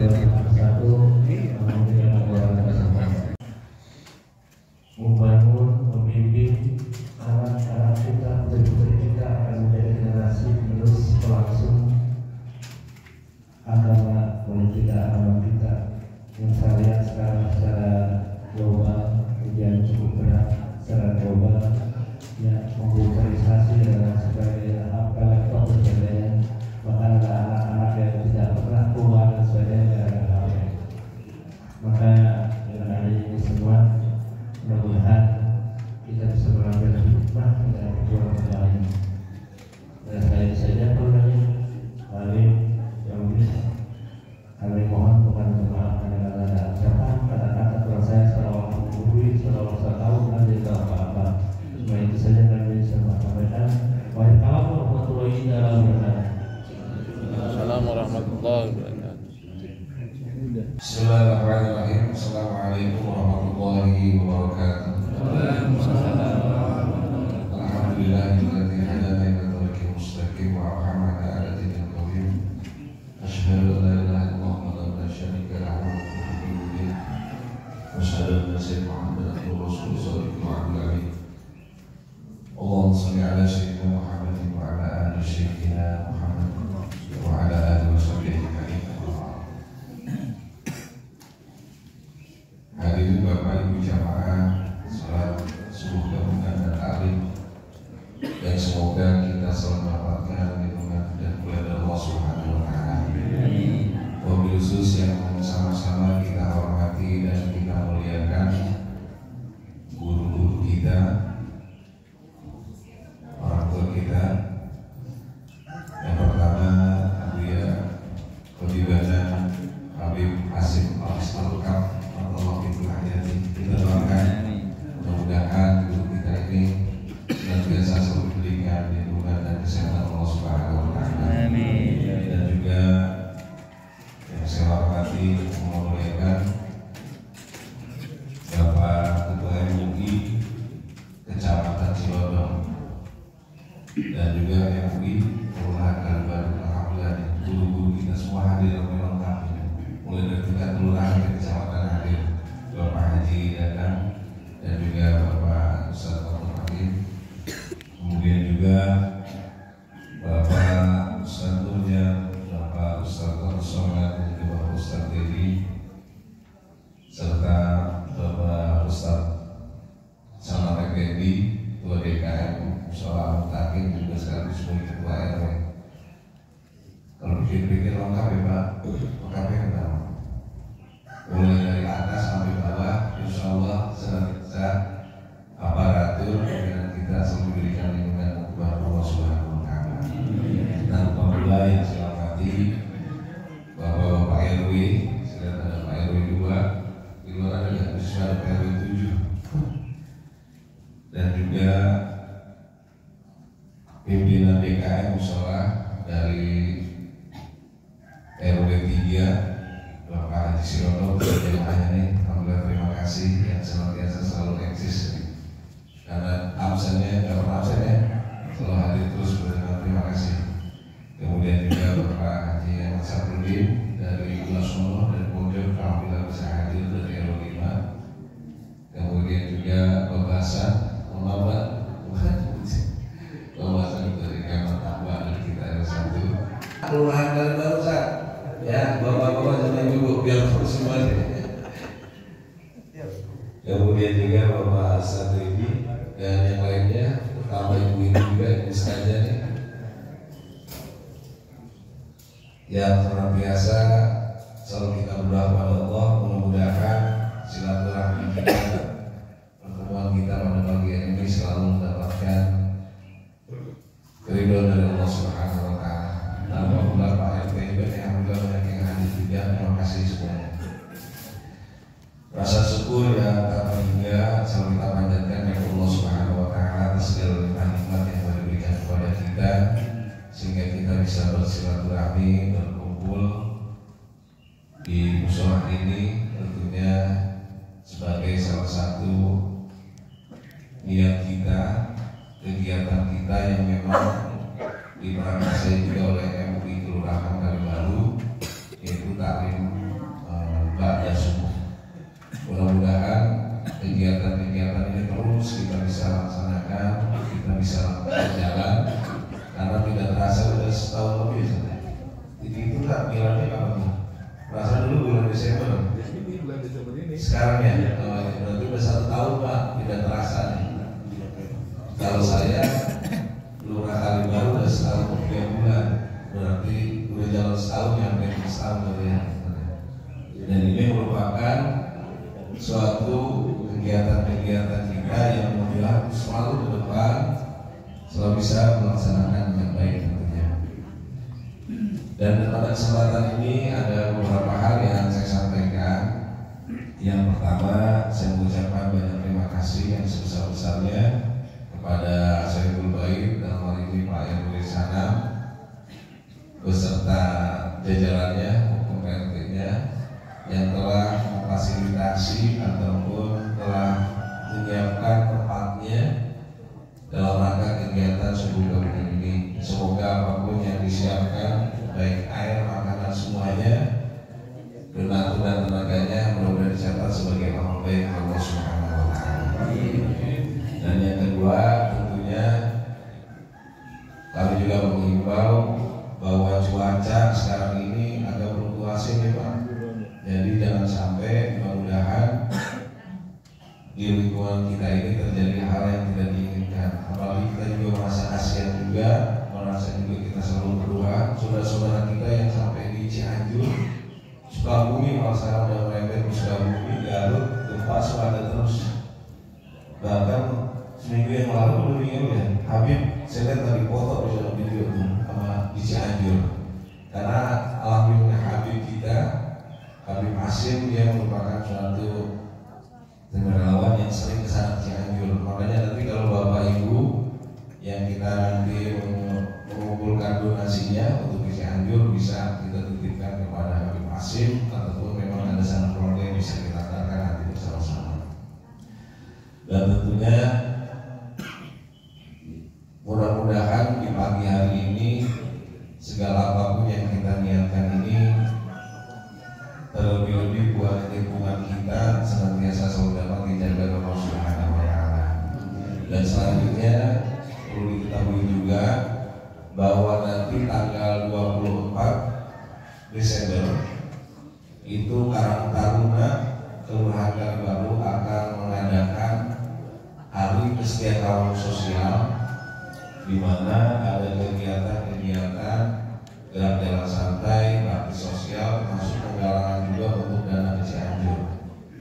bersatu membangun, membimbing anak-anak kita, putri-putri kita akan menjadi generasi penerus pelangsung agama politik agama kita. Yang saya lihat sekarang secara global ujian cukup berat secara global, ya, komputerisasi dan sebagainya, apa laptop dan sebagainya, bahkan ada anak-anak yang tidak pernah keluar dan sebagainya ada hal-hal. Makanya dengan adanya ini semua, mudah-mudahan kita bisa mengambil hikmah dan perjuangan lain. Dan saya saja perlunya kali yang bisa kami mohon kepada jemaah karena ada ucapan kata-kata kurang saya seolah menggurui, seolah saya tahu nanti itu apa-apa. Cuma itu saja kami bisa sampaikan. Waalaikumsalam warahmatullahi wabarakatuh. Assalamualaikum warahmatullahi wabarakatuh. Bismillahirrahmanirrahim. Assalamualaikum warahmatullahi wabarakatuh. Alhamdulillahilladzi hadana ila tariqil mustaqim wa arhamana ala dinil qawim. Asyhadu an la ilaha illallah wa la syarika lahu wa asyhadu anna sayyidina Muhammadan rasulullah sallallahu alaihi wasallam. Allahumma shalli ala sayyidina Muhammadin wa ala ali sayyidina Muhammad wa ala alihi wa sahbihi ajma'in. Hadirin Bapak Ibu jamaah salat subuh gabungan dan taklim, dan semoga kita selalu mendapatkan lindungan dan mulia dari Allah Subhanahu wa taala. Wabil khusus yang sama-sama kita hormati dan kita muliakan guru-guru kita, orang tua kita. Yang pertama Buya Khotibana Habib Hasim Al-Istalukam, Allah kita doakan mudah-mudahan guru kita ini senantiasa selalu diberikan lindungan dan kesehatan Allah Subhanahu wa taala. Dan juga yang saya hormati memuliakan Bapak Ketua MUI Kecamatan Cilodong dan juga MUI Kelurahan Kalibaru. Alhamdulillah guru-guru kita semua hadir lengkap, mulai dari tingkat kelurahan ke kecamatan hadir. Bapak Haji datang dan juga Bapak Ustaz Abdul Hakim, kemudian juga Bapak Ustaz Nurja, Bapak Ustaz Al-Somad, dan juga Bapak Ustaz Dedi, serta Bapak Ustaz Salam Effendi, Ketua DKM Musola Mutakin, juga sekaligus sebagai Ketua RW. Kalau pikir-pikir lengkap ya Pak, lengkapnya kenapa? Mulai dari atas sampai bawah, insya Allah senantiasa aparatur dan kita selalu diberikan lindungan kepada Allah Subhanahu wa taala. Dan pemula yang saya hormati Bapak RW, sudah ada Pak RW 2, di luar ada yang sudah ada RW 7, dan juga pimpinan DKM Musola dari RW 3 Bapak Haji Sirono, jemaahnya nih, alhamdulillah terima kasih yang senantiasa selalu eksis. Karena absennya nggak pernah absen ya, selalu hadir terus, terima kasih. Kemudian juga Bapak Haji Ahmad Sabrudin dari Lasono dan Pojok, alhamdulillah bisa hadir dari RW 5. Kemudian juga Bapak Hasan, Bapak Hasan dari Kamar Takwa dari kita RW 1. Kelurahan Kalibaru ya, bapak-bapak dan ibu biar semuanya. Kemudian juga Bapak Satri dan yang lainnya, terutama ibu ini juga yang sekalian nih, yang senantiasa selalu kita berdoa kepada Allah, mudah-mudahan silaturahmi kita, pertemuan kita pada pagi ini selalu mendapatkan keridhaan dari Allah Subhanahu wa taala. Dan alhamdulillah Pak RT juga alhamdulillah banyak yang hadir juga, terima kasih semuanya. Rasa syukur yang tak terhingga selalu kita panjatkan kepada Allah Subhanahu wa taala atas segala nikmat yang telah diberikan kepada kita, sehingga kita bisa bersilaturahmi, berkumpul di musola ini, tentunya sebagai salah satu niat kita, kegiatan kita yang memang diperankan juga oleh MUI Kelurahan Kalibaru, yaitu taklim Desember. Ini bulan Desember ini. Sekarang ya, berarti udah 1 tahun Pak, tidak terasa nih. Kalau saya Lurah Kalibaru udah setahun 3 bulan, berarti udah jalan setahun ya, hampir setahun gitu ya. Dan ini merupakan suatu kegiatan-kegiatan kita yang mudah selalu ke depan, selalu bisa melaksanakan dengan baik tentunya. Dan pada kesempatan ini ada beberapa hal yang saya sampaikan. Yang pertama, saya mengucapkan banyak terima kasih yang sebesar-besarnya kepada Saiful Baik dalam hal ini Pak RW Sanam beserta jajarannya, hukum RT-nya yang telah memfasilitasi ataupun telah menyiapkan tempatnya dalam rangka kegiatan subuh gabungan ini. Semoga apapun yang disiapkan, baik air, makanan, semuanya, donatur dan tenaganya mudah-mudahan dicatat sebagai amal baik Allah Subhanahu wa Ta'ala. Dan yang kedua, tentunya kami juga mengimbau bahwa cuaca sekarang ini agak berfluktuasi nih Pak. Jadi jangan sampai mudah-mudahan di lingkungan kita ini terjadi hal yang tidak diinginkan. Apalagi kita juga merasa kasihan juga, merasa juga kita selalu berdoa saudara-saudara kita yang sampai di Cianjur, Sukabumi, kalau sekarang udah merembet ke Sukabumi, Garut, gempa ada terus. Bahkan seminggu yang lalu belum minggu ya, Habib saya lihat tadi foto di dalam video itu sama di Cianjur. Karena alhamdulillah Habib kita, Habib Hasim, dia merupakan suatu relawan yang sering kesana Cianjur. Makanya nanti kalau Bapak Ibu yang kita nanti mengumpulkan donasinya untuk di Cianjur bisa kita titipkan kepada Habib Hasim, ataupun memang ada sanak keluarga yang bisa kita adakan nanti bersama-sama. Dan tentunya mudah-mudahan di pagi hari ini segala apapun yang kita niatkan ini terlebih-lebih buat lingkungan kita senantiasa selalu dapat dijaga oleh Allah Subhanahu wa Ta'ala. Dan selanjutnya perlu diketahui juga bahwa nanti tanggal 24 Desember itu Karang Taruna Kelurahan Kalibaru akan mengadakan Hari Kesejahteraan Sosial, di mana ada kegiatan-kegiatan gerak jalan santai, bakti sosial, termasuk penggalangan juga untuk dana ke Cianjur.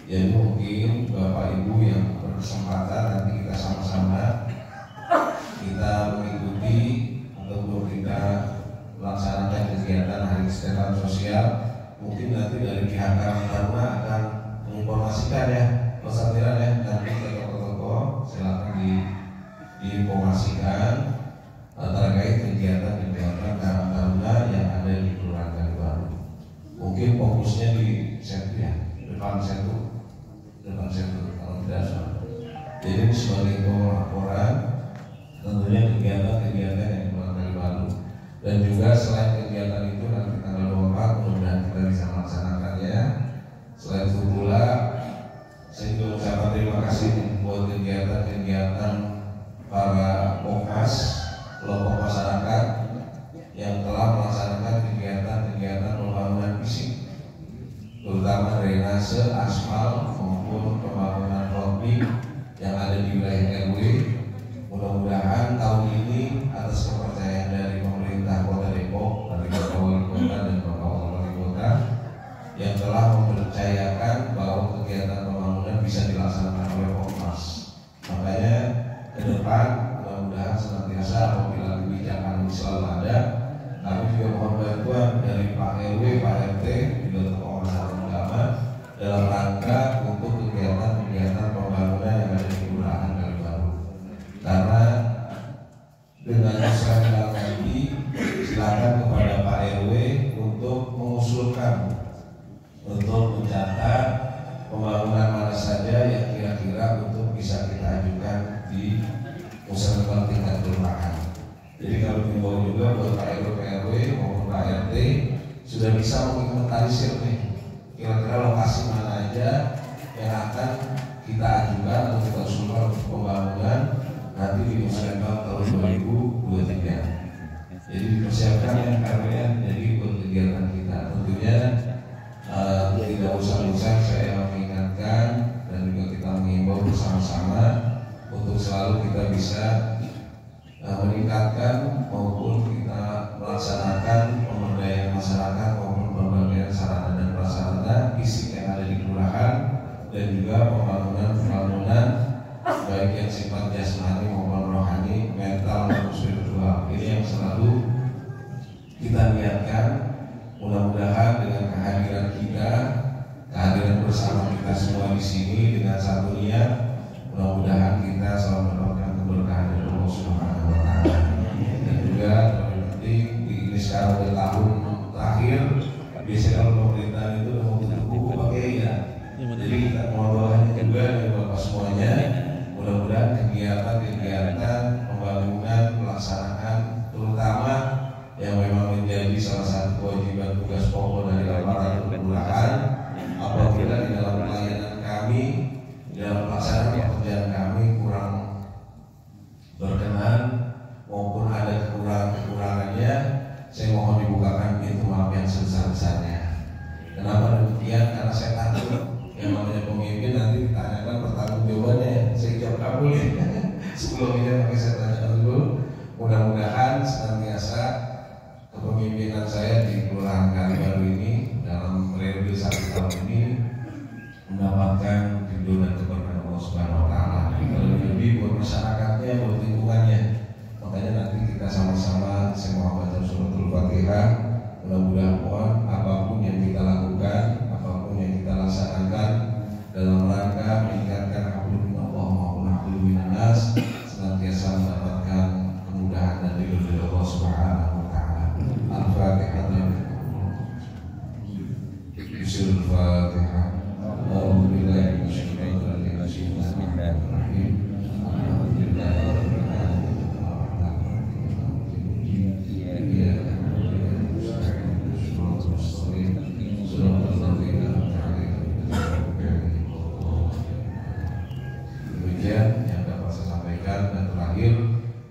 Jadi mungkin Bapak Ibu yang berkesempatan nanti kita sama-sama kita mengikuti ataupun kita melaksanakan kegiatan Hari Kesejahteraan Sosial. Mungkin nanti dari pihak Karang Taruna akan menginformasikan ya, pesantren ya, nanti ke toko-toko silakan diinformasikan terkait kegiatan-kegiatan Karang Taruna yang ada di Kelurahan Kalibaru. Mungkin fokusnya di Sentu ya, depan Sentu kalau tidak salah. Jadi ini sebagai laporan tentunya kegiatan-kegiatan yang di Kelurahan Kalibaru. Dan juga selain kegiatan itu nanti tanggal 24 mudah-mudahan kita bisa melaksanakannya. Selain itu pula saya juga mengucapkan terima kasih buat kegiatan-kegiatan para Pokas, kelompok masyarakat yang telah melaksanakan kegiatan-kegiatan pembangunan fisik, terutama drainase, aspal maupun pembangunan roadbing yang ada di wilayah RW. Mudah-mudahan tahun ini atas kepercayaan dari pemerintah Kota Depok, dari Bapak Wali Kota dan Bapak Wali Kota yang telah mempercayakan bahwa kegiatan pembangunan bisa dilaksanakan oleh Pokas. Makanya ke depan mudah-mudahan senantiasa apabila kebijakan ini selalu ada, kami juga mohon bantuan dari Pak RW, Pak RT, juga tokoh masyarakat ulama dalam rangka untuk kegiatan-kegiatan pembangunan yang ada di Kelurahan Kalibaru. Karena dengan usaha nanti silakan kepada Pak RW untuk mengusulkan, untuk mencatat pembangunan mana saja yang kira-kira untuk bisa kita ajukan di musyawarah tingkat kelurahan. Jadi kalau dibawa juga buat Pak RW maupun Pak RT sudah bisa menginventarisir nih kira-kira lokasi mana aja yang akan kita ajukan atau kita usulkan untuk pembangunan nanti di musyawarah tahun 2023. Jadi dipersiapkan ya karena jadi buat kegiatan kita tentunya tidak tidak usah saya mengingatkan dan juga kita mengimbau bersama-sama untuk selalu kita bisa meningkatkan maupun kita melaksanakan pemberdayaan masyarakat maupun pemberdayaan sarana dan prasarana fisik yang ada di kelurahan dan juga pembangunan baik yang sifat jasmani maupun rohani, mental maupun spiritual. Ini yang selalu kita niatkan. Mudah-mudahan dengan kehadiran kita, kehadiran bersama kita semua di sini dengan satu niat, mudah-mudahan kita selalu mendapatkan keberkahan dari Allah Subhanahu wa Ta'ala. Dan juga lebih penting ini sekarang udah tahun terakhir, biasanya kalau pemerintahan itu mau tutup buku pakai ya. Jadi kita mau doanya juga dari Bapak semuanya. Mudah-mudahan kegiatan-kegiatan pembangunan pelaksanaan terutama yang memang menjadi salah satu kewajiban tugas pokok dari aparat kelurahan apabila di dalam pelayanan kami, di dalam pelaksanaan pekerjaan kami kurang berkenan maupun ada kekurangannya, saya mohon dibukakan pintu maaf yang sebesar-besarnya. Kenapa demikian? Karena saya takut yang namanya pemimpin nanti ditanyakan pertanggungjawabannya. Saya jawab kabul ya. Sebelumnya makanya saya tanya dulu. Mudah-mudahan senantiasa kepemimpinan saya di Kelurahan Kalibaru ini dalam periode 1 tahun ini mendapatkan ridho dan keberkahan Allah Subhanahu wa Ta'ala. Lebih buat masyarakatnya, buat lingkungannya. Makanya nanti kita sama-sama saya mau baca suratul Fatihah. Mudah-mudahan mohon apapun yang kita lakukan, apapun yang kita laksanakan dalam rangka meningkatkan hablum minallah maupun hablum minannas senantiasa mendapatkan kemudahan dan ridho dari Allah Subhanahu wa Ta'ala. Al-Fatihah. Bismillahirrahmanirrahim. Alhamdulillahi minasyaitonir rajim. Bismillahirrahmanirrahim. Demikian yang dapat saya sampaikan, dan terakhir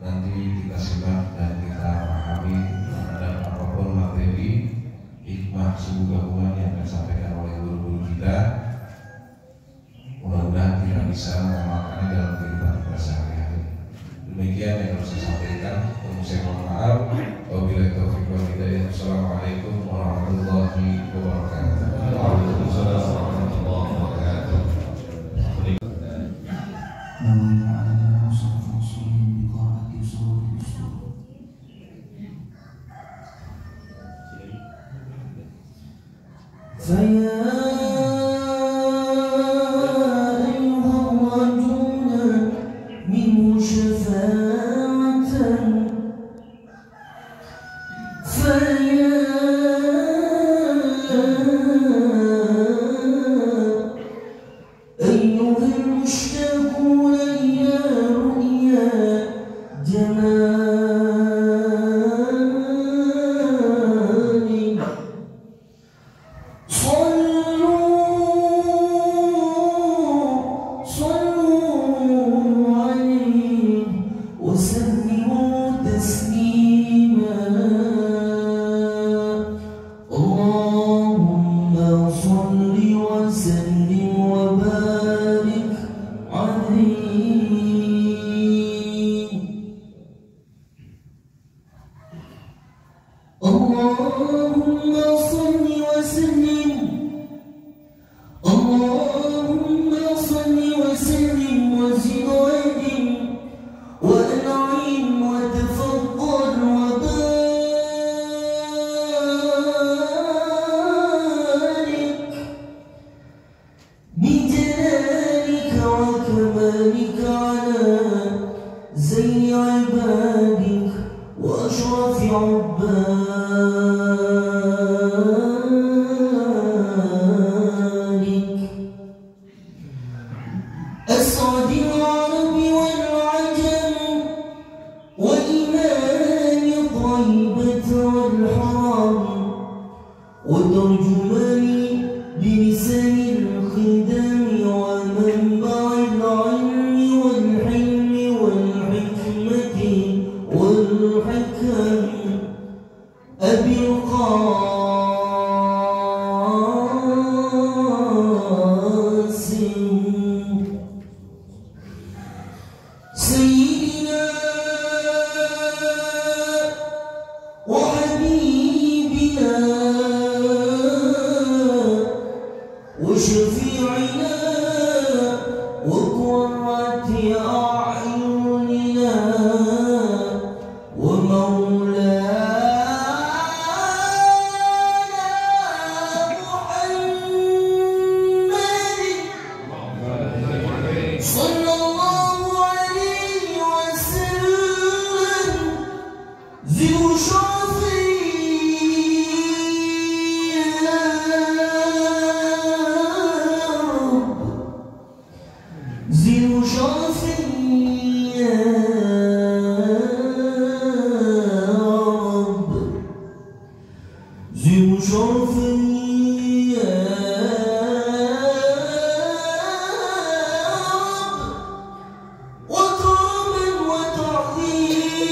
nanti kita simak dan kita pahami terhadap apapun materi hikmah suku gabungan yang disampaikan oleh guru-guru kita. Mudah-mudahan kita bisa mengamalkannya dalam kehidupan kita sehari-hari. Demikian yang harus saya sampaikan. Saya mohon maaf. Wabillahi taufiq wal hidayah. Assalamualaikum warahmatullahi wabarakatuh. Waalaikumsalam warahmatullahi wabarakatuh. وشفيعنا وقرة أعيننا ومولانا محمد صلى الله عليه وسلم ذي الشرف ذي شرف يا رب ذي شرف يا رب وكرما وتعظيما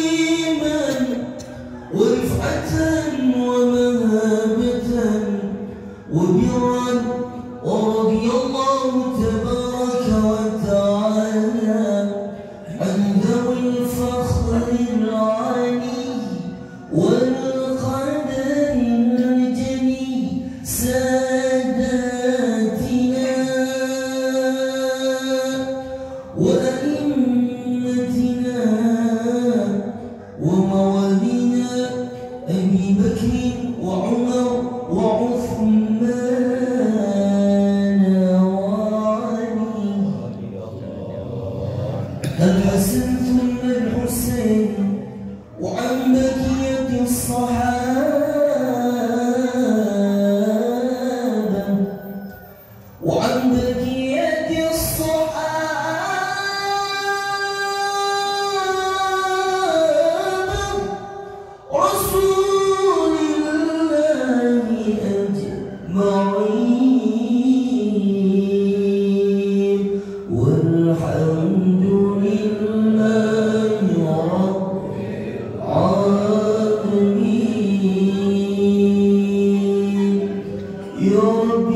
ورفعة ومهابة وبرا ورضي الله تبارك وتعالى عن ذوي الفخر العالي والقدر الجلي ساداتنا وأئمتنا وموالينا أبي بكر وعمر وعثمان وعلي الحسن ثم الحسين وعن بقية الصحابة وعن بقية الصحابة رسول الله أجمعين والحمد لله رب العالمين يا رب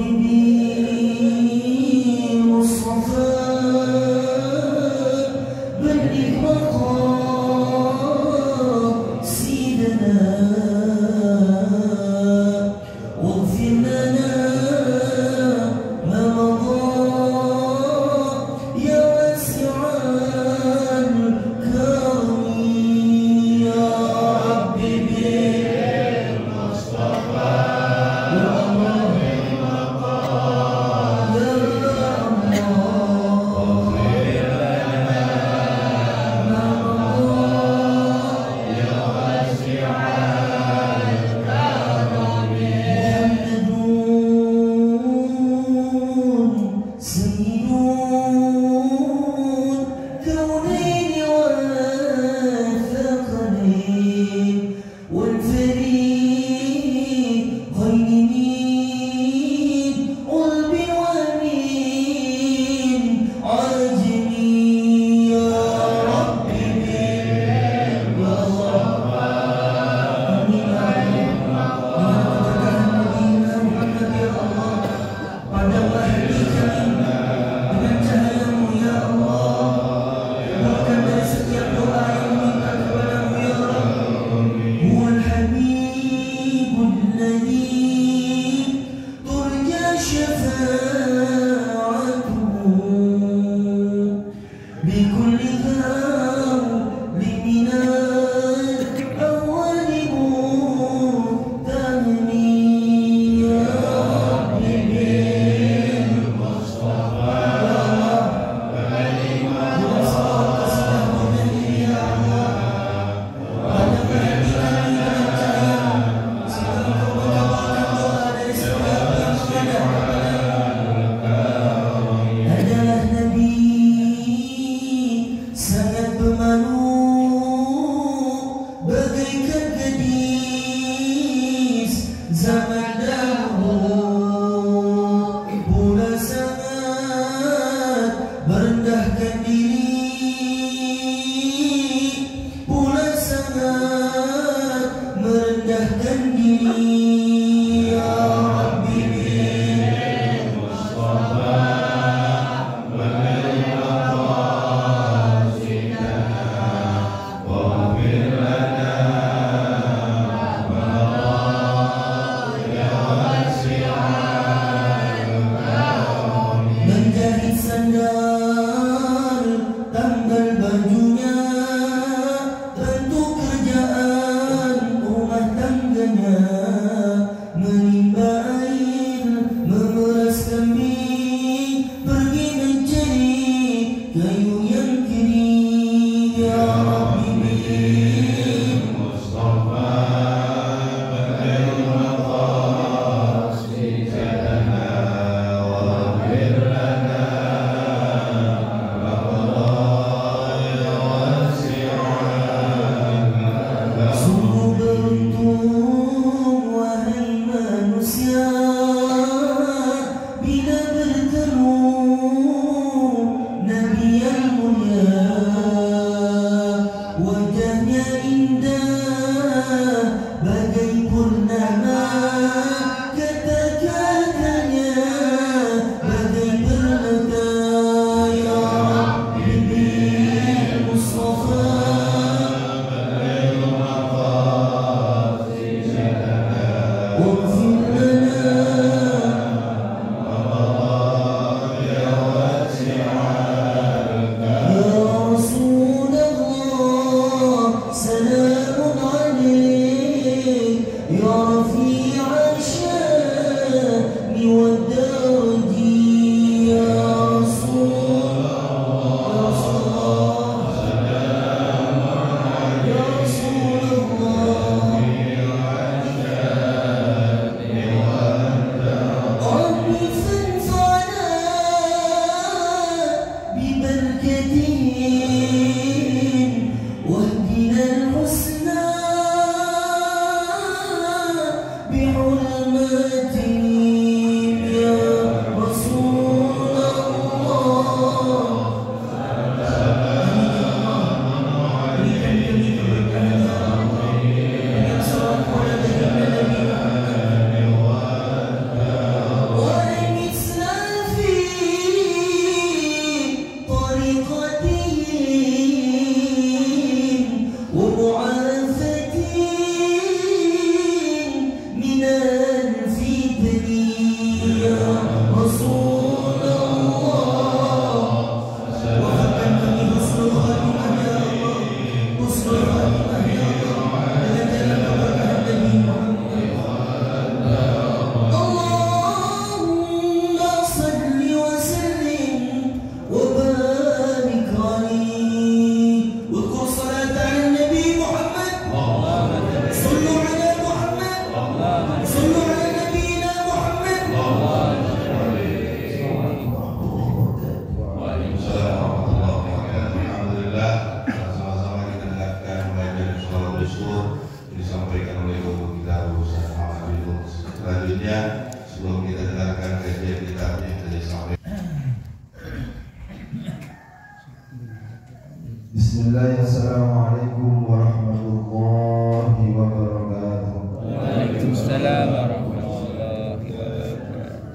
Bismillah, assalamualaikum warahmatullahi wabarakatuh. Waalaikumsalam warahmatullahi wabarakatuh.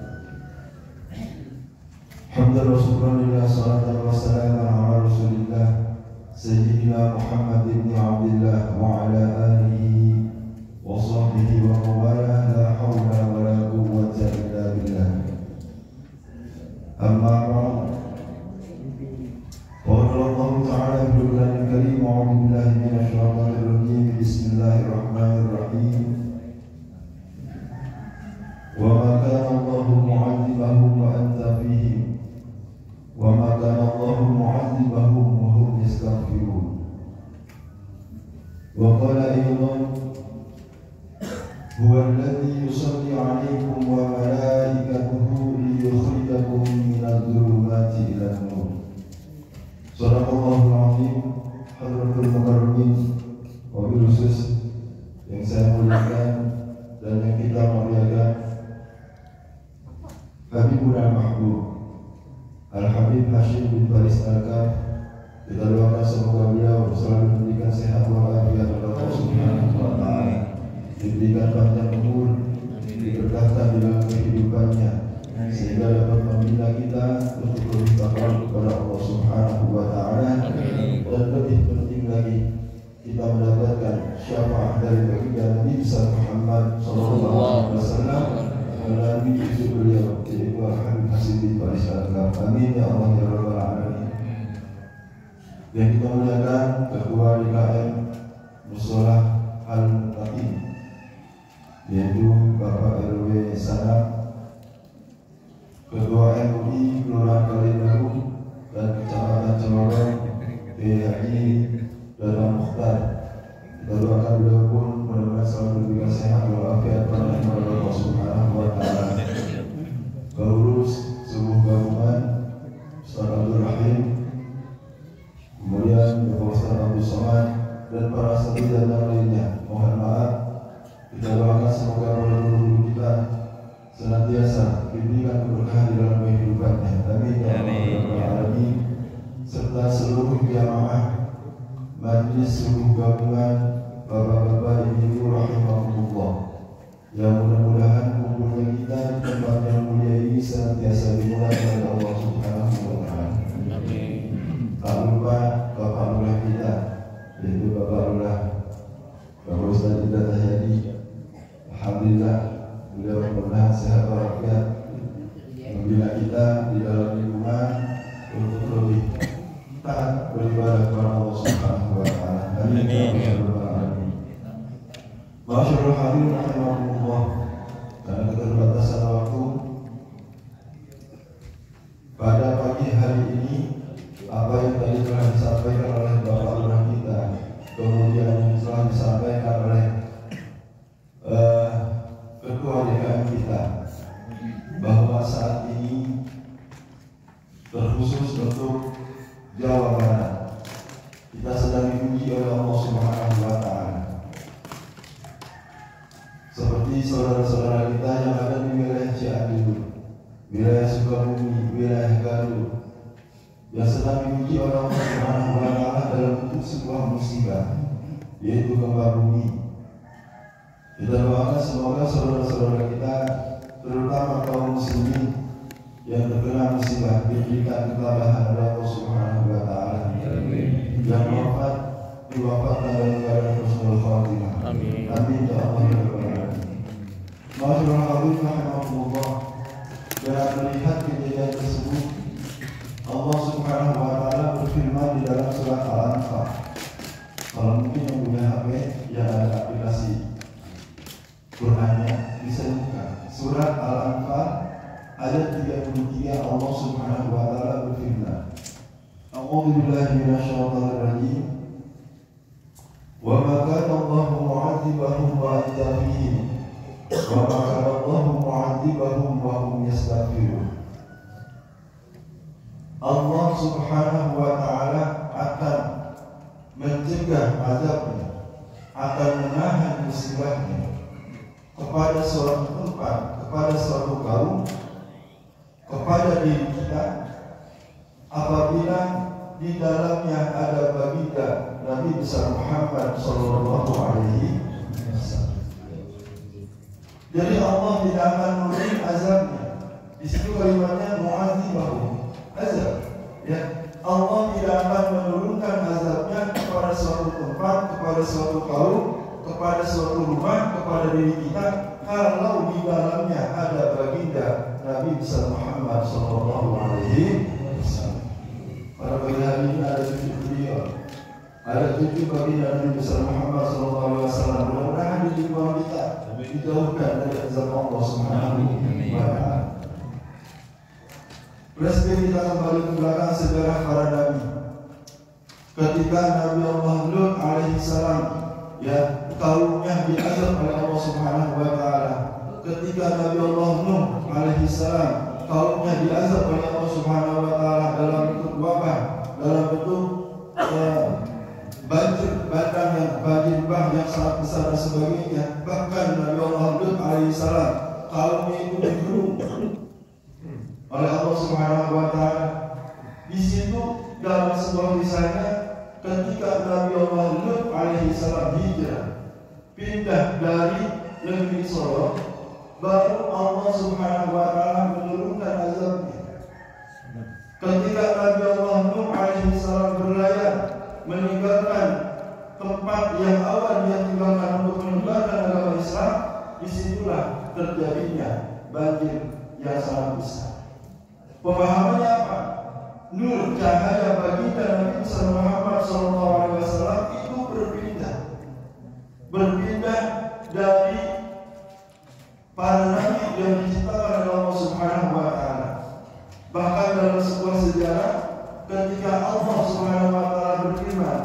Hamdan wa syukran lillah, salatan wa salaman ala rasulillah Sayyidina Muhammad ibn Abdillah wa ala alihi wa sahbihi wa mawalah, la hawla wa la quwwata illa billah. Amma ba'd. Qala Allah Ta'ala fil Qur'anil Karim, a'udzu billahi minasy syaithanir rajim. Bismillahirrahmanirrahim. Wa ma kana Allahu mu'adzibahum wa anta fihim wa ma kana Allahu mu'adzibahum wa hum yastaghfirun. Wa qala aydan huwa alladhi yusalli 'alaykum wa malaikatuhu liyukhrijakum minadh-dhulumati ila an-nur. Shadaqallahul 'azim. Hadratul mukarramin, wabil khusus yang saya muliakan dan yang kita muliakan, Habibul Mahbub Al-Habib Hashim bin Faris Al-Kaf, kita doakan semoga beliau selalu diberikan sehat walafiat oleh Allah Subhanahu wa Ta'ala, diberikan panjang umur, diberkahkan di dalam kehidupannya, sehingga dapat membina kita untuk lebih takwa kepada Allah Subhanahu wa Ta'ala, dan lebih penting lagi kita mendapatkan syafaat dari baginda Nabi Muhammad sallallahu alaihi wasallam melalui cucu beliau yaitu Habib Hashim bin Faris Al-Kaf. Amin ya Allah ya rabbal alamin. Yang kita muliakan Ketua DKM Mushola Al-Muttaqin, yaitu Bapak RW Sanak, Ketua MUI Kelurahan Kalibaru dan Kecamatan Celorong, PHI Dalam Mukhtar. Kita doakan beliau pun mudah-mudahan selalu diberikan sehat walafiat oleh Allah Subhanahu wa Ta'ala. Pengurus sebuah gabungan Ustaz Abdul Rahim, kemudian Bapak Ustaz Abdul Somad dan para santri dan lainnya. Mohon maaf, kita doakan semoga guru kita senantiasa diberikan keberkahan di dalam kehidupannya. Amin ya rabbal alamin. Serta seluruh jamaah majlis seluruh gabungan, bapak-bapak, ibu-ibu rahimahumullah, yang mudah-mudahan kumpulnya kita di tempat yang mulia ini senantiasa dimulakan oleh Allah Subhanahu wa Ta'ala. Amin. Tak lupa Bapak Lurah kita, yaitu Bapak Lurah Bapak Ustaz Idra Tahyadi. Alhamdulillah beliau pernah sehat walafiat membina kita di dalam lingkungan untuk lebih taat beribadah kepada Allah Subhanahu wa Ta'ala. Amin ya rabbal alamin. Masyaallah hadirin rahimakumullah, karena keterbatasan waktu pada pagi hari ini, apa yang tadi telah disampaikan oleh Bapak Lurah kita, kemudian yang telah disampaikan oleh Ketua DKM kita, bahwa saat ini terkhusus untuk Jawa Barat kita sedang diuji oleh Allah Subhanahu wa Ta'ala. Seperti saudara-saudara kita yang ada di wilayah Cianjur, wilayah Sukabumi, wilayah Garut, yang sedang diuji oleh Allah Subhanahu wa Ta'ala dalam bentuk sebuah musibah, yaitu gempa bumi. Kita doakan semoga saudara-saudara kita, terutama kaum muslimin yang terkena musibah, diberikan ketabahan oleh Allah Subhanahu wa Ta'ala. Yang wafat diwafatkan dalam keadaan husnul khatimah. Amin. Amin ya Allah ya rabbal alamin. Masyaallah hadirin rahimakumullah, dengan melihat kejadian tersebut, Allah Subhanahu wa Ta'ala berfirman di dalam surat Al-Anfal. Kalau mungkin yang punya HP yang ada aplikasi Qur'annya bisa buka surat Al-Anfal ayat 33. Allah Subhanahu wa Ta'ala berfirman, A'udzu billahi minasyaitonir rajim. Wa ma kana Allahu mu'adzibahum wa anta fihim wa ma kana Allahu mu'adzibahum wa hum yastaghfirun. Allah Subhanahu wa Ta'ala akan mencegah azabnya, akan menahan musibahnya kepada suatu tempat, kepada suatu kaum, kepada diri kita, apabila di dalamnya ada baginda Nabi besar Muhammad sallallahu alaihi wasallam. Jadi Allah tidak akan memberi azabnya. Di situ kalimatnya mu'adzibahu, azab. Ya, Allah tidak akan menurunkan azabnya kepada suatu tempat, kepada suatu kaum, kepada suatu rumah, kepada diri kita, kalau di dalamnya ada baginda Nabi besar Muhammad sallallahu alaihi wasallam. Pada pagi hari ini ada cucu beliau, ada cucu baginda Nabi besar Muhammad sallallahu alaihi wasallam. Mudah-mudahan di lingkungan kita dijauhkan dari azab Allah Subhanahu wa taala. Presiden kita kembali ke belakang sejarah para nabi. Ketika Nabi Allah Lut alaihi salam, ya, kaumnya diazab oleh Allah Subhanahu wa taala. Ketika Nabi Allah Nuh alaihi salam, kaumnya diazab oleh Allah Subhanahu wa taala dalam bentuk wabah, dalam bentuk banjir bandang yang banjir bah yang sangat besar dan sebagainya. Bahkan Nabi Allah Lut alaihi salam, kaumnya itu digulung oleh Allah Subhanahu wa taala. Di situ dalam sebuah kisahnya, ketika Nabi Allah Lut alaihi salam hijrah pindah dari negeri Sodom, baru Allah Subhanahu wa taala menurunkan azabnya. Ketika Nabi Allah Nuh alaihi salam berlayar meninggalkan tempat yang awal dia tinggalkan untuk menyebarkan agama Islam, disitulah terjadinya banjir yang sangat besar. Pemahamannya apa? Nur cahaya baginda Nabi Muhammad SAW itu berpindah dari para nabi yang diciptakan oleh Allah Subhanahu wa taala. Bahkan dalam sebuah sejarah, ketika Allah Subhanahu wa taala berfirman,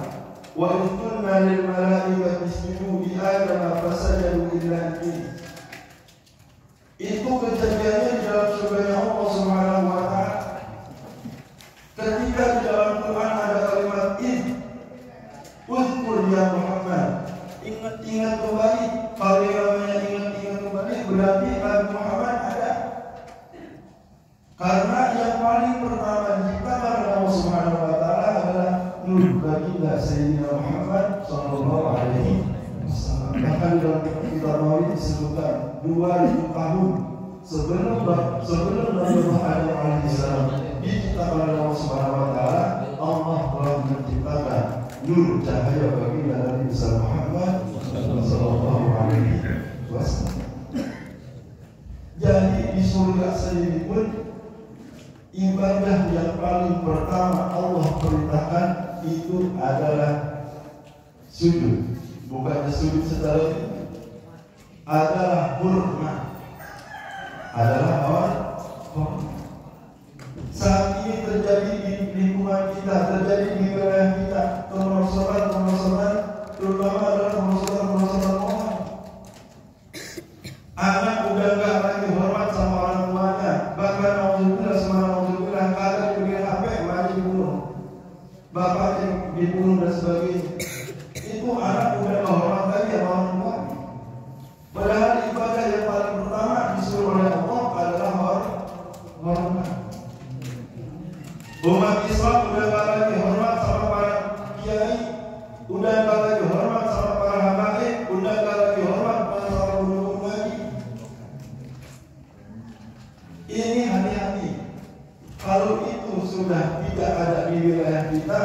"Wa idh qulna lil malaikati isjudu li Adam fasajadu illa iblis." Itu kejadiannya di dalam surganya Allah Subhanahu wa taala. Ketika di dalam Quran ada kalimat uzkur ya Muhammad, ingat kembali. Kalau yang namanya ingat kembali berarti Nabi Muhammad ada. Karena yang paling pertama diciptakan oleh Allah Subhanahu wa taala adalah nur baginda Sayyidina Muhammad sallallahu alaihi wasallam. Bahkan dalam kitab Maulid disebutkan 2000 tahun sebelum Nabi Muhammad alaihi salam diciptakan oleh Allah Subhanahu wa taala, Allah telah menciptakan nur cahaya baginda Nabi besar Muhammad sallallahu alaihi wasallam. Jadi di surga sendiri pun ibadah yang paling pertama Allah perintahkan itu adalah sujud. Bukannya sujud secara itu, adalah hormat, adalah hormat. Saat ini terjadi di lingkungan kita, terjadi di wilayah kita, kemerosotan, terutama adalah kemerosotan orang. Anak udah gak lagi hormat sama orang tuanya, bahkan alhamdulillah kadang diberi HP malah dibunuh, bapaknya dibunuh dan sebagainya. Itu anak udah gak hormat lagi sama orang tuanya. Padahal ibadah yang paling pertama disuruh oleh Allah adalah hormat. Umat Islam udah gak lagi hormat sama para kiai, udah gak lagi hormat sama para habaib, udah gak lagi hormat sama guru ngaji. Ini hati-hati. Kalau itu sudah tidak ada di wilayah kita,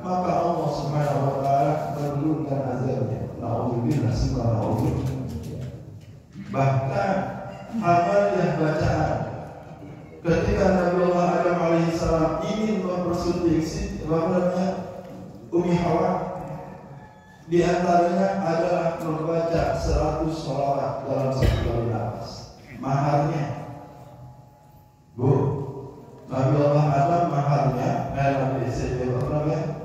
maka Allah Subhanahu wa taala menurunkan azabnya. Nauzubillah subhanahu. Bahkan amaliyah bacaan ketika Nabi Allah Adam alaihi salam ingin mempersunting Umi Hawa, di antaranya adalah membaca 100 sholawat dalam satu kali nafas. Maharnya, Bu, Nabi Allah Adam maharnya,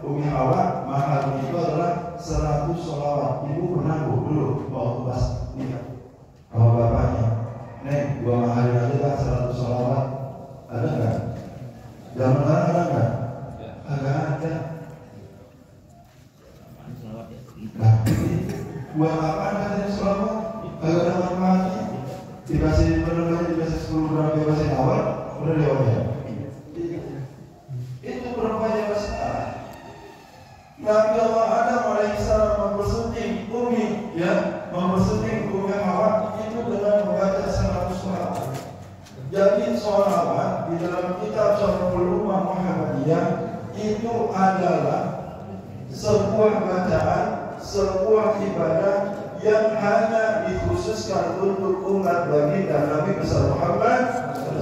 Umi Hawa maharnya itu adalah 100 sholawat. Ibu pernah dulu waktu pas nikah sama bapaknya, Neng, gua maharin aja lah 100 sholawat. Ada nggak? Zaman sekarang ada nggak? Agak ada. Nah, buat apa ada sholawat? Agak ada manfaatnya. Dikasih berapa? Dikasih 10 gram bebasin awal, udah lewatnya. Itu berapa yang besar? Muhammadiyah itu adalah sebuah bacaan, sebuah ibadah yang hanya dikhususkan untuk umat baginda Nabi besar Muhammad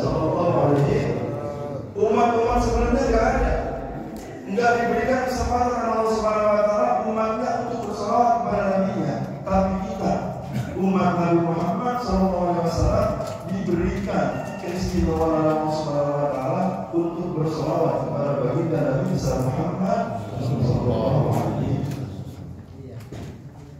sallallahu alaihi. Umat-umat sebelumnya nggak diberikan kesempatan oleh Allah Subhanahu wa taala umatnya untuk bersalawat kepada nabinya. Tapi kita umat Nabi Muhammad sallallahu alaihi wasallam diberikan keistimewaan Allah Subhanahu wa taala untuk bersalawat kepada baginda Nabi besar Muhammad sallallahu alaihi.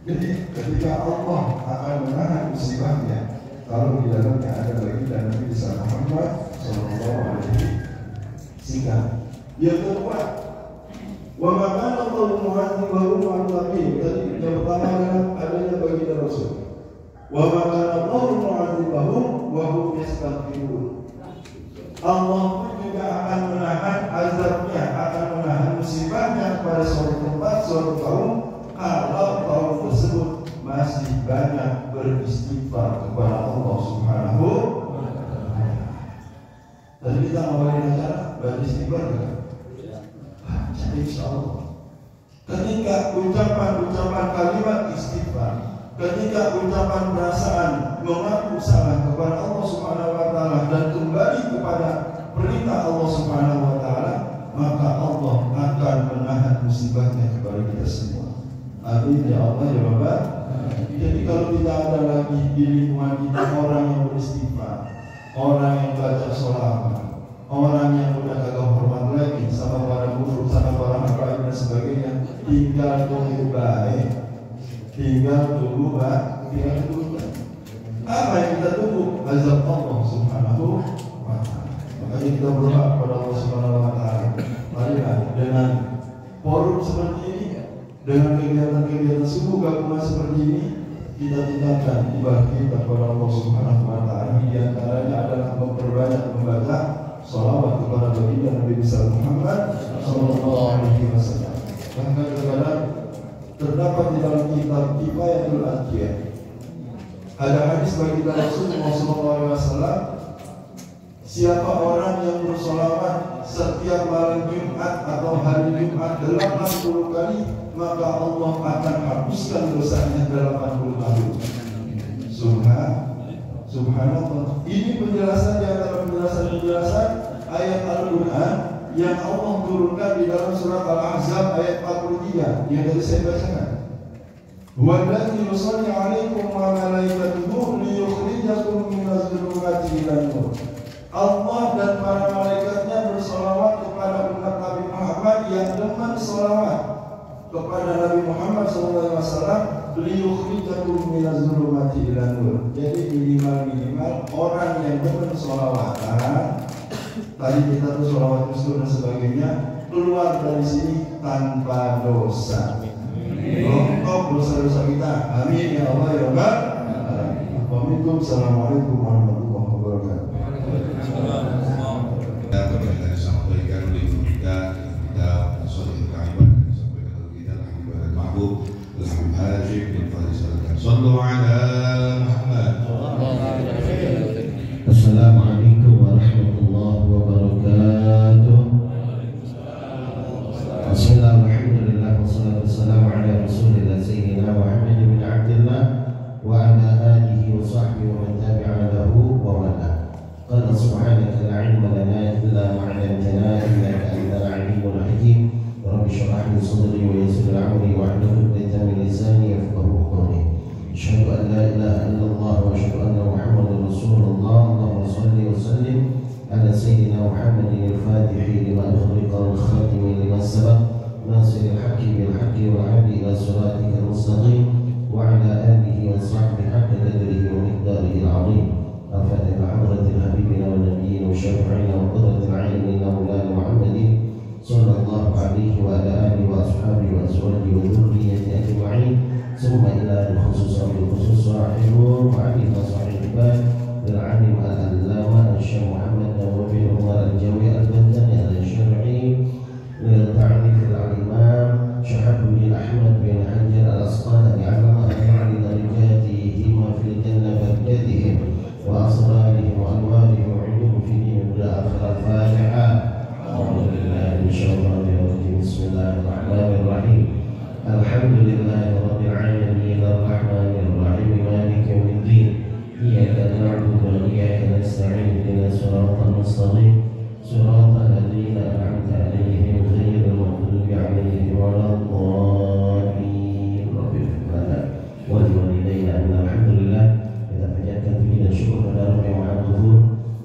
Jadi ketika Allah akan menahan musibahnya kalau di dalamnya ada baginda Nabi besar Muhammad sallallahu alaihi. Singkat. Yang kedua, wa ma'ana Allah mu'adzibahum ma'adzabihim. Tadi yang pertama adalah adanya baginda Rasul. Wa ma'ana Allah mu'adzibahum wa hum yastaghfirun. Allah pun juga akan menahan azabnya, akan menahan musibahnya pada suatu tempat, suatu kaum, kalau kaum tersebut masih banyak beristighfar kepada Allah Subhanahu wa taala. Tadi kita ngomongin acara beristighfar kan? Jadi insyaallah. Ketika ucapan kalimat istighfar, ketika ucapan perasaan mengaku salah kepada Allah Subhanahu wa taala dan kembali kepada perintah Allah Subhanahu wa taala, maka Allah akan menahan musibahnya kepada kita semua. Amin ya Allah ya Rabbal. Jadi kalau tidak ada lagi di lingkungan kita orang yang beristighfar, orang yang baca sholawat, orang yang udah kagak hormat lagi sama para guru, sama para habaib dan sebagainya, tinggal tunggu baik, tinggal tunggu baik. Apa yang kita tunggu? Azab Allah Subhanahu wa taala. Makanya kita berdoa kepada Allah Subhanahu wa taala. Marilah dengan forum seperti ini, dengan kegiatan-kegiatan subuh gabungan seperti ini, kita tingkatkan ibadah kita kepada Allah Subhanahu wa taala. Di antaranya adalah memperbanyak membaca sholawat kepada baginda Nabi besar Muhammad sallallahu alaihi wasallam. Bahkan terkadang terdapat di dalam kitab Kifayatul Adhiyah ada hadis baginda Rasulullah sallallahu alaihi wasallam, siapa orang yang bersolawat setiap malam Jumat atau hari Jumat 80 kali, maka Allah akan hapuskan dosanya 80 tahun. Subhanallah. Ini penjelasan di antara penjelasan ayat Al-Quran yang Allah turunkan di dalam surat Al-Ahzab ayat 43 yang tadi saya bacakan. Walladzi yusalli 'alaikum wa malaikatuhu liyukhrijakum minadh dhulumati ilan nur. Allah dan para malaikatnya bersolawat kepada umat Nabi Muhammad yang demen solawat kepada Nabi Muhammad SAW, liyukhrijakum minadh dhulumati ilan nur. Jadi minimal orang yang demen solawatan, tadi kita tuh solawat Rasul dan sebagainya, keluar dari sini tanpa dosa. Untuk dosa-dosa kita. Amin ya Allah ya Rabbal alamin. Assalamualaikum warahmatullahi wabarakatuh. Apa yang tadi sampaikan oleh kita Sahih Al-Iman sampaikan oleh kita Al-Habib Mahbub Al-Habib Hajib bin Faisal. Sallu ala Muhammad. Assalamualaikum warahmatullahi wabarakatuh. Bismillahirrahmanirrahim. Wassalatu wassalamu ala Rasulillah Sayyidina Muhammad bin Abdullah wa ala alihi wa sahbihi wa man tabi'a lahu wa wala. Qala subhanaka la ilma lana illa ma 'allamtana innaka antal 'alimul hakim. Rabbi shrah li sadri wa yassir li amri wa hlul 'uqdatam min lisani yafqahu qawli. Asyhadu an la ilaha illallah wa asyhadu anna Muhammadar Rasulullah. Allahumma shalli wa sallim ala sayyidina Muhammadin al-Fatih lima ughliqa wal khatim lima sabaq ناصر الحق بالحق والهادي إلى صراطك المستقيم وعلى آله وصحبه حق قدره ومقداره العظيم. الفاتحة بحضرة حبيبنا ونبينا وشفيعنا وقرة أعيننا مولانا محمد صلى الله عليه وعلى آله وأصحابه وأزواجه وذريته أجمعين. ثم إلى الخصوص بالخصوص صاحب وعليم صاحبان للعالم العلامة الشيخ محمد بن عمر الجوي البدني الشرعي للتعريف الإمام شهاب بن أحمد بن حجر الأسقلاني على أنواع درجاتهما في الجنة بركتهم وأسرارهم وأنوارهم وعلوم في دين الله. الفاتحة. أعوذ بالله من المستقيم صراط الذين أنعمت عليهم غير المغضوب عليهم ولا الضالين رب اغفر لنا ولوالدينا. Alhamdulillah, kita panjatkan puji dan syukur kepada Rabb yang Maha Ghafur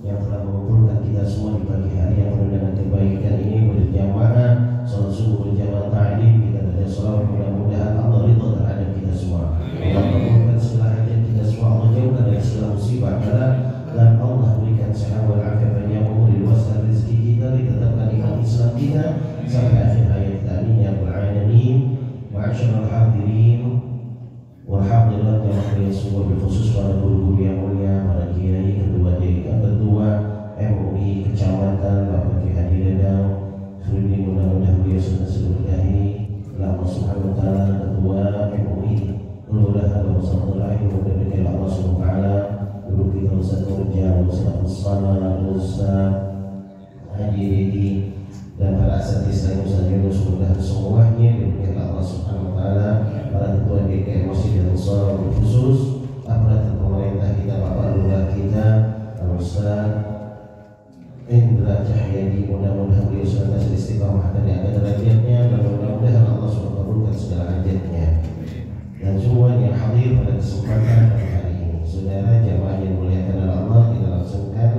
yang telah mengumpulkan kita semua di pagi hari yang penuh dengan kebaikan ini berjamaah salat subuh berjamaah ta'lim. Kita baca salawat, mudah-mudahan Allah ridha terhadap kita semua. Allah kabulkan segala hajat kita semua, Allah jauhkan dari segala musibah bala, dan Allah berikan sehat wal afiat panjang umur, luaskan rezeki kita, ditetapkan iman Islam kita sampai akhir hayat kita. Amin ya rabbal alamin. Ma'asyiral hadirin wal hadirat yang semua, berkhusus para guru-guru yang mulia, para kiai, ketua MUI Kecamatan Bapak Ki Haji Dadang, Khairuddin, mudah-mudahan beliau sudah berkahi. Allah Subhanahu wa taala, ketua MUI Kelurahan Bapak Rahim, mudah-mudahan Allah Subhanahu wa taala, guru kita Ustaz Nurjan, Ustaz Musana, Ustaz Haji Dedi, dan para asatidz lain, Ustaz Yunus, mudah-mudahan semuanya diberikan Allah Subhanahu wa taala, para ketua DKM Masjid dan Musala, khusus aparatur pemerintah kita, Bapak Lurah kita Ustaz Indra Cahyadi, mudah-mudahan beliau senantiasa istiqamah dan diangkat derajatnya, dan mudah-mudahan Allah SWT kabulkan segala hajatnya. Dan semua yang hadir pada kesempatan pada hari ini, saudara jamaah yang muliakan oleh Allah, kita langsungkan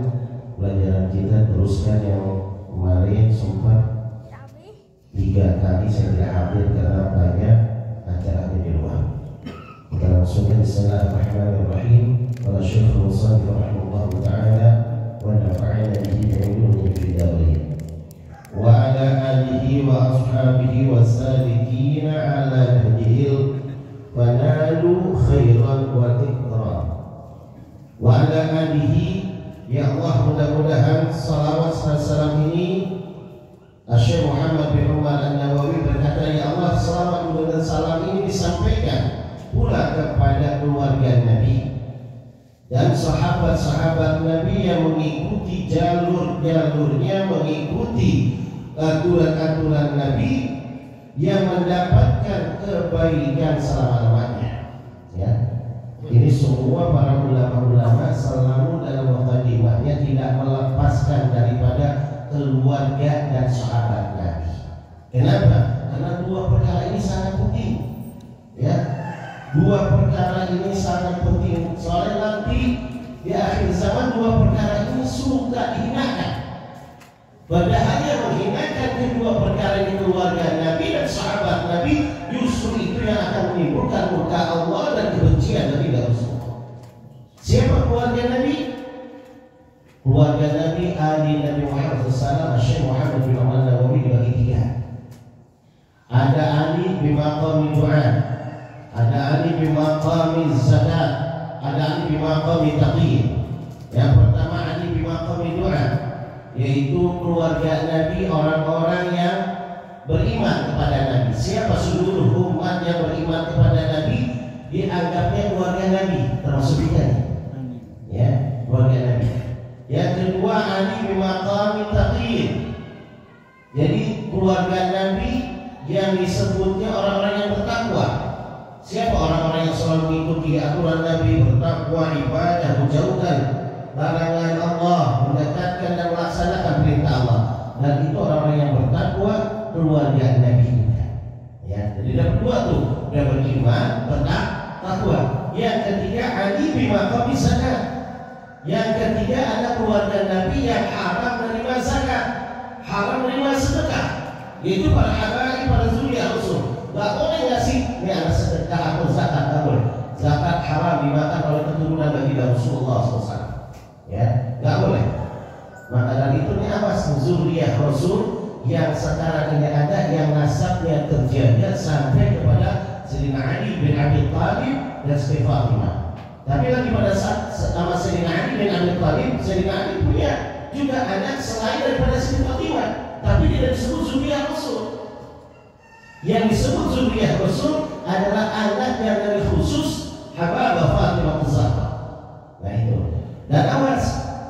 pelajaran kita, teruskan yang kemarin sempat 3 kali saya tidak hadir karena banyak acara di luar. Kita langsungkan. Bismillahirrahmanirrahim. Qala Syekhul Musannif rahimahullah ta'ala wa nafa'ana bihi wa bihi fid darain. Wa ala alihi wa ashabihi wa sadiqina ala nahjihil fanalu khairan wa ikram. Wa ala alihi, ya Allah, mudah-mudahan salawat dan salam ini, Syekh Muhammad bin Umar An-Nawawi berkata, ya Allah, salawat dan salam ini disampaikan pula kepada keluarga Nabi dan sahabat-sahabat Nabi yang mengikuti jalur-jalurnya, mengikuti aturan-aturan Nabi, yang mendapatkan kebaikan selama-lamanya. Ya, ini semua para ulama-ulama selalu dalam mukadimahnya tidak melepaskan daripada keluarga dan sahabat Nabi. Kenapa? Karena 2 perkara ini sangat penting. Ya, 2 perkara ini sangat penting. Soalnya nanti di akhir zaman 2 perkara ini suka dihinakan. Padahal yang menghinakan kedua perkara ini, keluarga Nabi dan sahabat Nabi, justru itu yang akan menimbulkan murka Allah dan kebencian dari Rasulullah. Siapa keluarga Nabi? Keluarga Nabi, ahli Nabi Muhammad SAW, Syekh Muhammad bin Umar Nawawi dibagi 3. Ada ahli bimaqami du'a, ada ahli bimaqami zakat, ada ahli bimaqami taqiyya. Yang pertama ahli bimaqami du'a, yaitu keluarga Nabi, orang-orang yang beriman kepada Nabi. Siapa seluruh umat yang beriman kepada Nabi dianggapnya keluarga Nabi, termasuk kita. Ya, keluarga Nabi. Yang kedua ahli bimaqami taqiyya, jadi keluarga Nabi yang disebutnya orang-orang yang bertakwa. Siapa orang-orang yang selalu mengikuti aturan Nabi, bertakwa, ibadah, menjauhkan larangan Allah, mendekatkan dan melaksanakan perintah Allah. Dan itu orang-orang yang bertakwa, keluarga Nabi. Ya, jadi ada 2 tuh, udah beriman, bertakwa. Yang ketiga ahli bimaqami zakat. Yang ketiga ada keluarga Nabi yang haram menerima zakat, haram menerima sedekah. Itu para habaib, para zuriat Rasul. Gak boleh ngasih ini ada sedekah atau zakat, gak boleh. Zakat haram dimakan oleh keturunan baginda Rasulullah SAW. Ya, gak boleh. Maka dari itu ini apa? Zuriat Rasul yang sekarang ini ada, yang nasabnya terjaga sampai kepada Sayyidina Ali bin Abi Thalib dan Siti Fatimah. Tapi lagi pada saat nama Sayyidina Ali bin Abi Thalib, Sayyidina Ali punya juga anak selain daripada Siti Fatimah, tapi tidak disebut zuriat Rasul. Yang disebut zuriat Rasul adalah anak yang dari khusus Hababah Fatimah Zahra. Nah itu. Dan awas,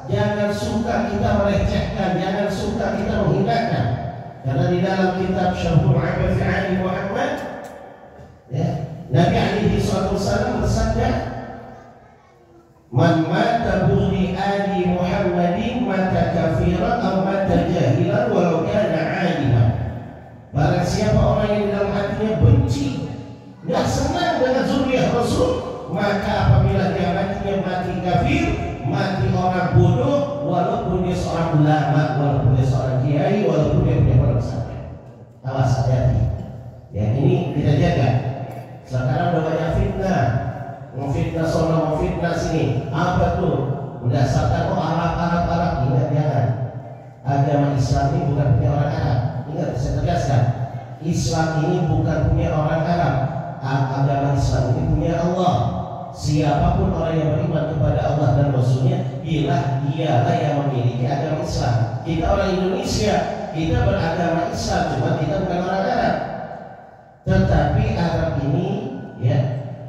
jangan suka kita melecehkan, jangan suka kita menghinakan. Karena di dalam kitab Syarhul Mu'abbad fi Ali Muhammad, ya, Nabi alaihi wasallam bersabda, Man mata bughi ali Muhammadin mata kafiran atau mata jahilan walau kana aliman. Barang siapa orang yang dalam hatinya benci, nggak senang dengan zuriyah Rasul, maka apabila dia matinya mati kafir, mati orang bodoh, walaupun dia seorang ulama, walaupun dia seorang kiai, walaupun dia punya pondok pesantren. Awas, hati-hati. Ya, ini kita jaga. Sekarang udah banyak fitnah, memfitnah sono, memfitnah sini. Apa tuh? Mendasarkan Arab. Ingat, jangan. Agama Islam ini bukan punya orang Arab. Ingat, saya tegaskan. Islam ini bukan punya orang Arab. Agama Islam ini punya Allah. Siapapun orang yang beriman kepada Allah dan Rasulnya, dialah yang memiliki agama Islam. Kita orang Indonesia, kita beragama Islam, cuma kita bukan orang Arab. Tetapi Arab ini, ya,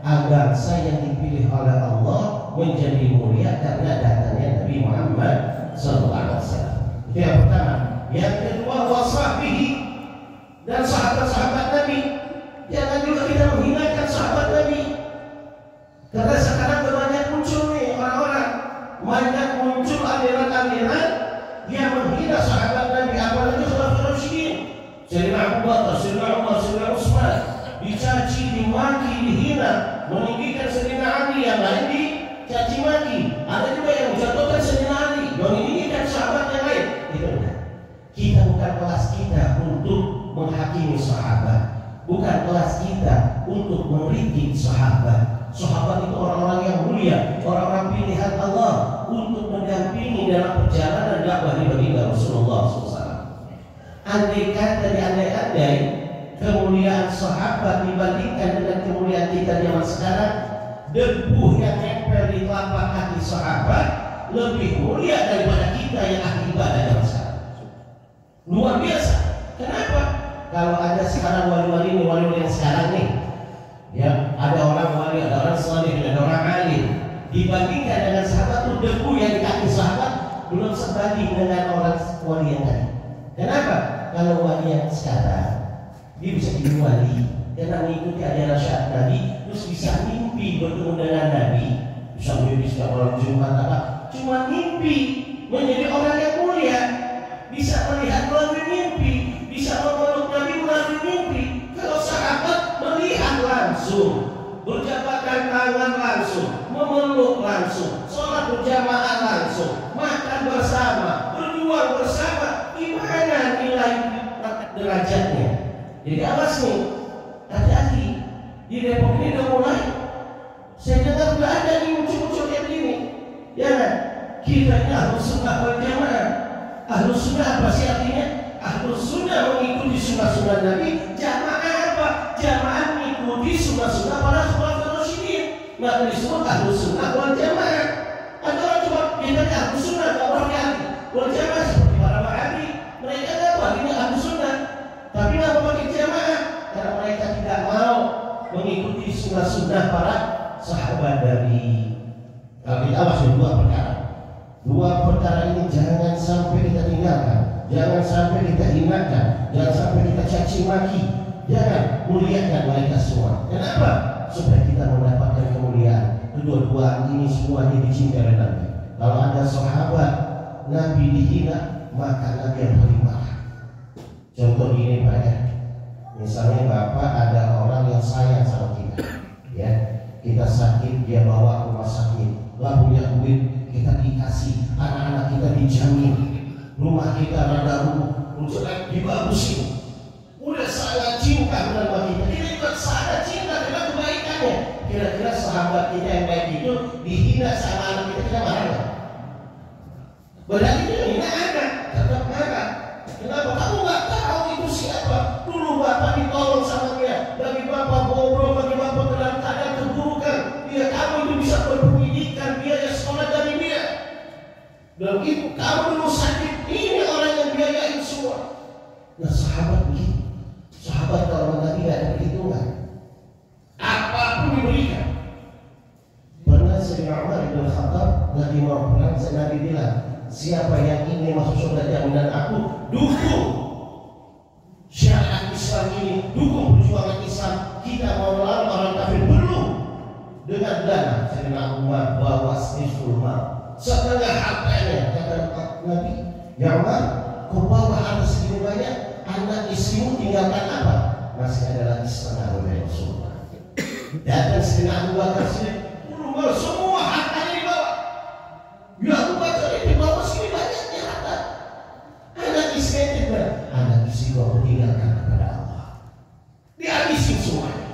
bangsa yang dipilih oleh Allah menjadi mulia karena datangnya Nabi Muhammad SAW. Itu yang pertama. Yang kedua, wasahbihi, dan sahabat-sahabat Nabi. Jangan juga kita menghinakan sahabat Nabi. Karena sekarang banyak muncul nih orang-orang, banyak muncul aliran-aliran yang menghina sahabat Nabi, apalagi Khulafaur Rasyidin. Sayyidina Abu Bakar, Sayyidina Umar, Sayyidina Utsman dicaci, dimaki, dihina, meninggikan Sayyidina Ali, yang lain dicaci maki. Ada juga yang menjatuhkan Sayyidina Ali, meninggikan sahabat yang lain. Itu benar. Kita bukan kelas kita untuk menghakimi sahabat, bukan kelas kita untuk mengkritik sahabat. Sahabat itu orang-orang yang mulia, orang-orang pilihan Allah untuk mendampingi dalam perjalanan dakwah di baginda Rasulullah SAW. Andai kata diandai-andai kemuliaan sahabat dibandingkan dengan kemuliaan kita zaman sekarang, debu yang nempel di telapak kaki sahabat lebih mulia daripada kita yang ahli ibadah zaman sekarang. Luar biasa. Kenapa? Kalau ada sekarang wali-wali ini, wali-wali yang sekarang nih, ya, ada orang wali, ada orang saleh, ada orang alim, dibandingkan dengan sahabat itu, debu yang di kaki sahabat belum sebanding dengan orang wali yang tadi. Kenapa? Kalau wali yang sekarang dia bisa jadi wali karena mengikuti ajaran syariat Nabi, terus bisa mimpi bertemu dengan Nabi, bisa mimpi setiap malam Jumat apa, cuma mimpi menjadi orang yang mulia, bisa melihat melalui mimpi, bisa memeluk Nabi melalui mimpi. Kalau sahabat melihat langsung, berjabatkan tangan langsung, memeluk langsung, sholat berjamaah langsung, makan bersama, berjuang bersama, gimana nilai derajatnya? Jadi awas nih, hati-hati. Di Depok ini udah mulai, saya dengar nggak ada nih muncul-muncul kayak begini. Ya kan? Kita ini Ahlus Sunnah wal Jamaah. Ahlus Sunnah apa sih artinya? Ahlus Sunnah mengikuti sunnah-sunnah Nabi. Jamaah apa? Jamaah mengikuti sunnah-sunnah para Khulafaur Rasyidin. Maka disebut Ahlus Sunnah wal Jamaah. Ada orang cuma kita ini Ahlus Sunnah, nggak orang yang wal Jamaah seperti para Wahabi. Mereka nggak tahu ini Ahlus Sunnah, tapi nggak mau pakai jamaah karena mereka tidak mau mengikuti sunnah-sunnah para sahabat Nabi. Tapi awas dua perkara. Dua perkara ini jangan sampai kita tinggalkan, jangan sampai kita hinakan, jangan sampai kita caci maki. Jangan, muliakan mereka semua. Kenapa? Supaya kita mendapatkan kemuliaan. Kedua-dua ini semuanya dicintai oleh Nabi. Kalau ada sahabat Nabi dihina, maka Nabi yang paling marah. Contoh gini Pak ya, misalnya Bapak ada orang yang sayang sama kita, ya, kita sakit dia bawa ke rumah sakit, nggak punya duit, kita dikasih, anak-anak kita dijamin, rumah kita rada rubuh, udah dibagusin, udah sangat cinta dengan kita, kita juga sangat cinta dengan kebaikannya. Kira-kira sahabat kita yang baik itu dihina sama anak kita marah nggak? Berarti dia hina anak, tetap marah. Kenapa? Kamu nggak tahu itu siapa? Dulu Bapak ditolong sama dia, bagi Bapak bobrok, bagi Bapak dalam keadaan keburukan, dia kamu itu bisa berpendidikan, biaya sekolah dari dia. Dan itu kamu dulu sakit, ini orang yang biayain semua. Nah sahabat begitu, sahabat kalau Nabi tidak ada perhitungan, apapun diberikan. Pernah Sayyidina Umar bin Khattab lagi mau perang, Nabi bilang, siapa yang ingin masuk surga jaminan aku, dukung syariat Islam ini, dukung perjuangan Islam. Kita mau melawan orang kafir perlu dengan dana. Sayyidina Umar bawa faras nisful mal, setengah hartanya, kata Nabi. Ya Umar, kau bawa harta segini banyak, anak istrimu tinggalkan apa? Masih ada lagi setengah oleh Rasulullah. Datang setengah Abu Bakar sini, semua hartanya dibawa. Ya Abu Bakar ini dibawa segini banyaknya harta. Anak istri juga, anak istri kau tinggalkan kepada Allah. Dihabisin semuanya.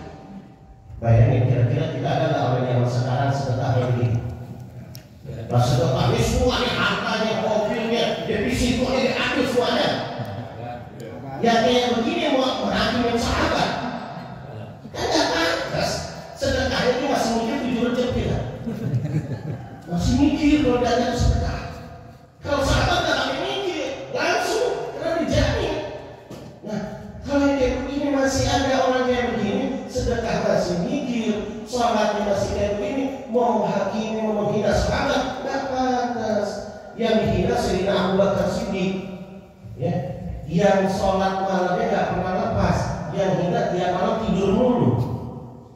Bayangin kira-kira kita adalah orang yang sekarang sedekah begini. Pas sedekah ini semuanya hartanya, mobilnya, depositonya diambil semuanya. Ya kayak begini mau menghakimin sahabat. Kan nggak pantas. Sedekahnya itu masih mikir 7 rezeki kan? Masih mikir kalau dana itu sedekah. Kalau sahabat nggak akan mikir, langsung karena dijamin. Nah, kalau yang kayak begini masih ada orang kayak begini, sedekah masih mikir, sholatnya masih kayak begini, mau menghakimi, mau menghina sahabat, nggak pantas. Yang dihina Sayyidina Abu Bakar Siddiq, ya, yang sholat malamnya nggak pernah lepas, yang hina tiap malam tidur mulu.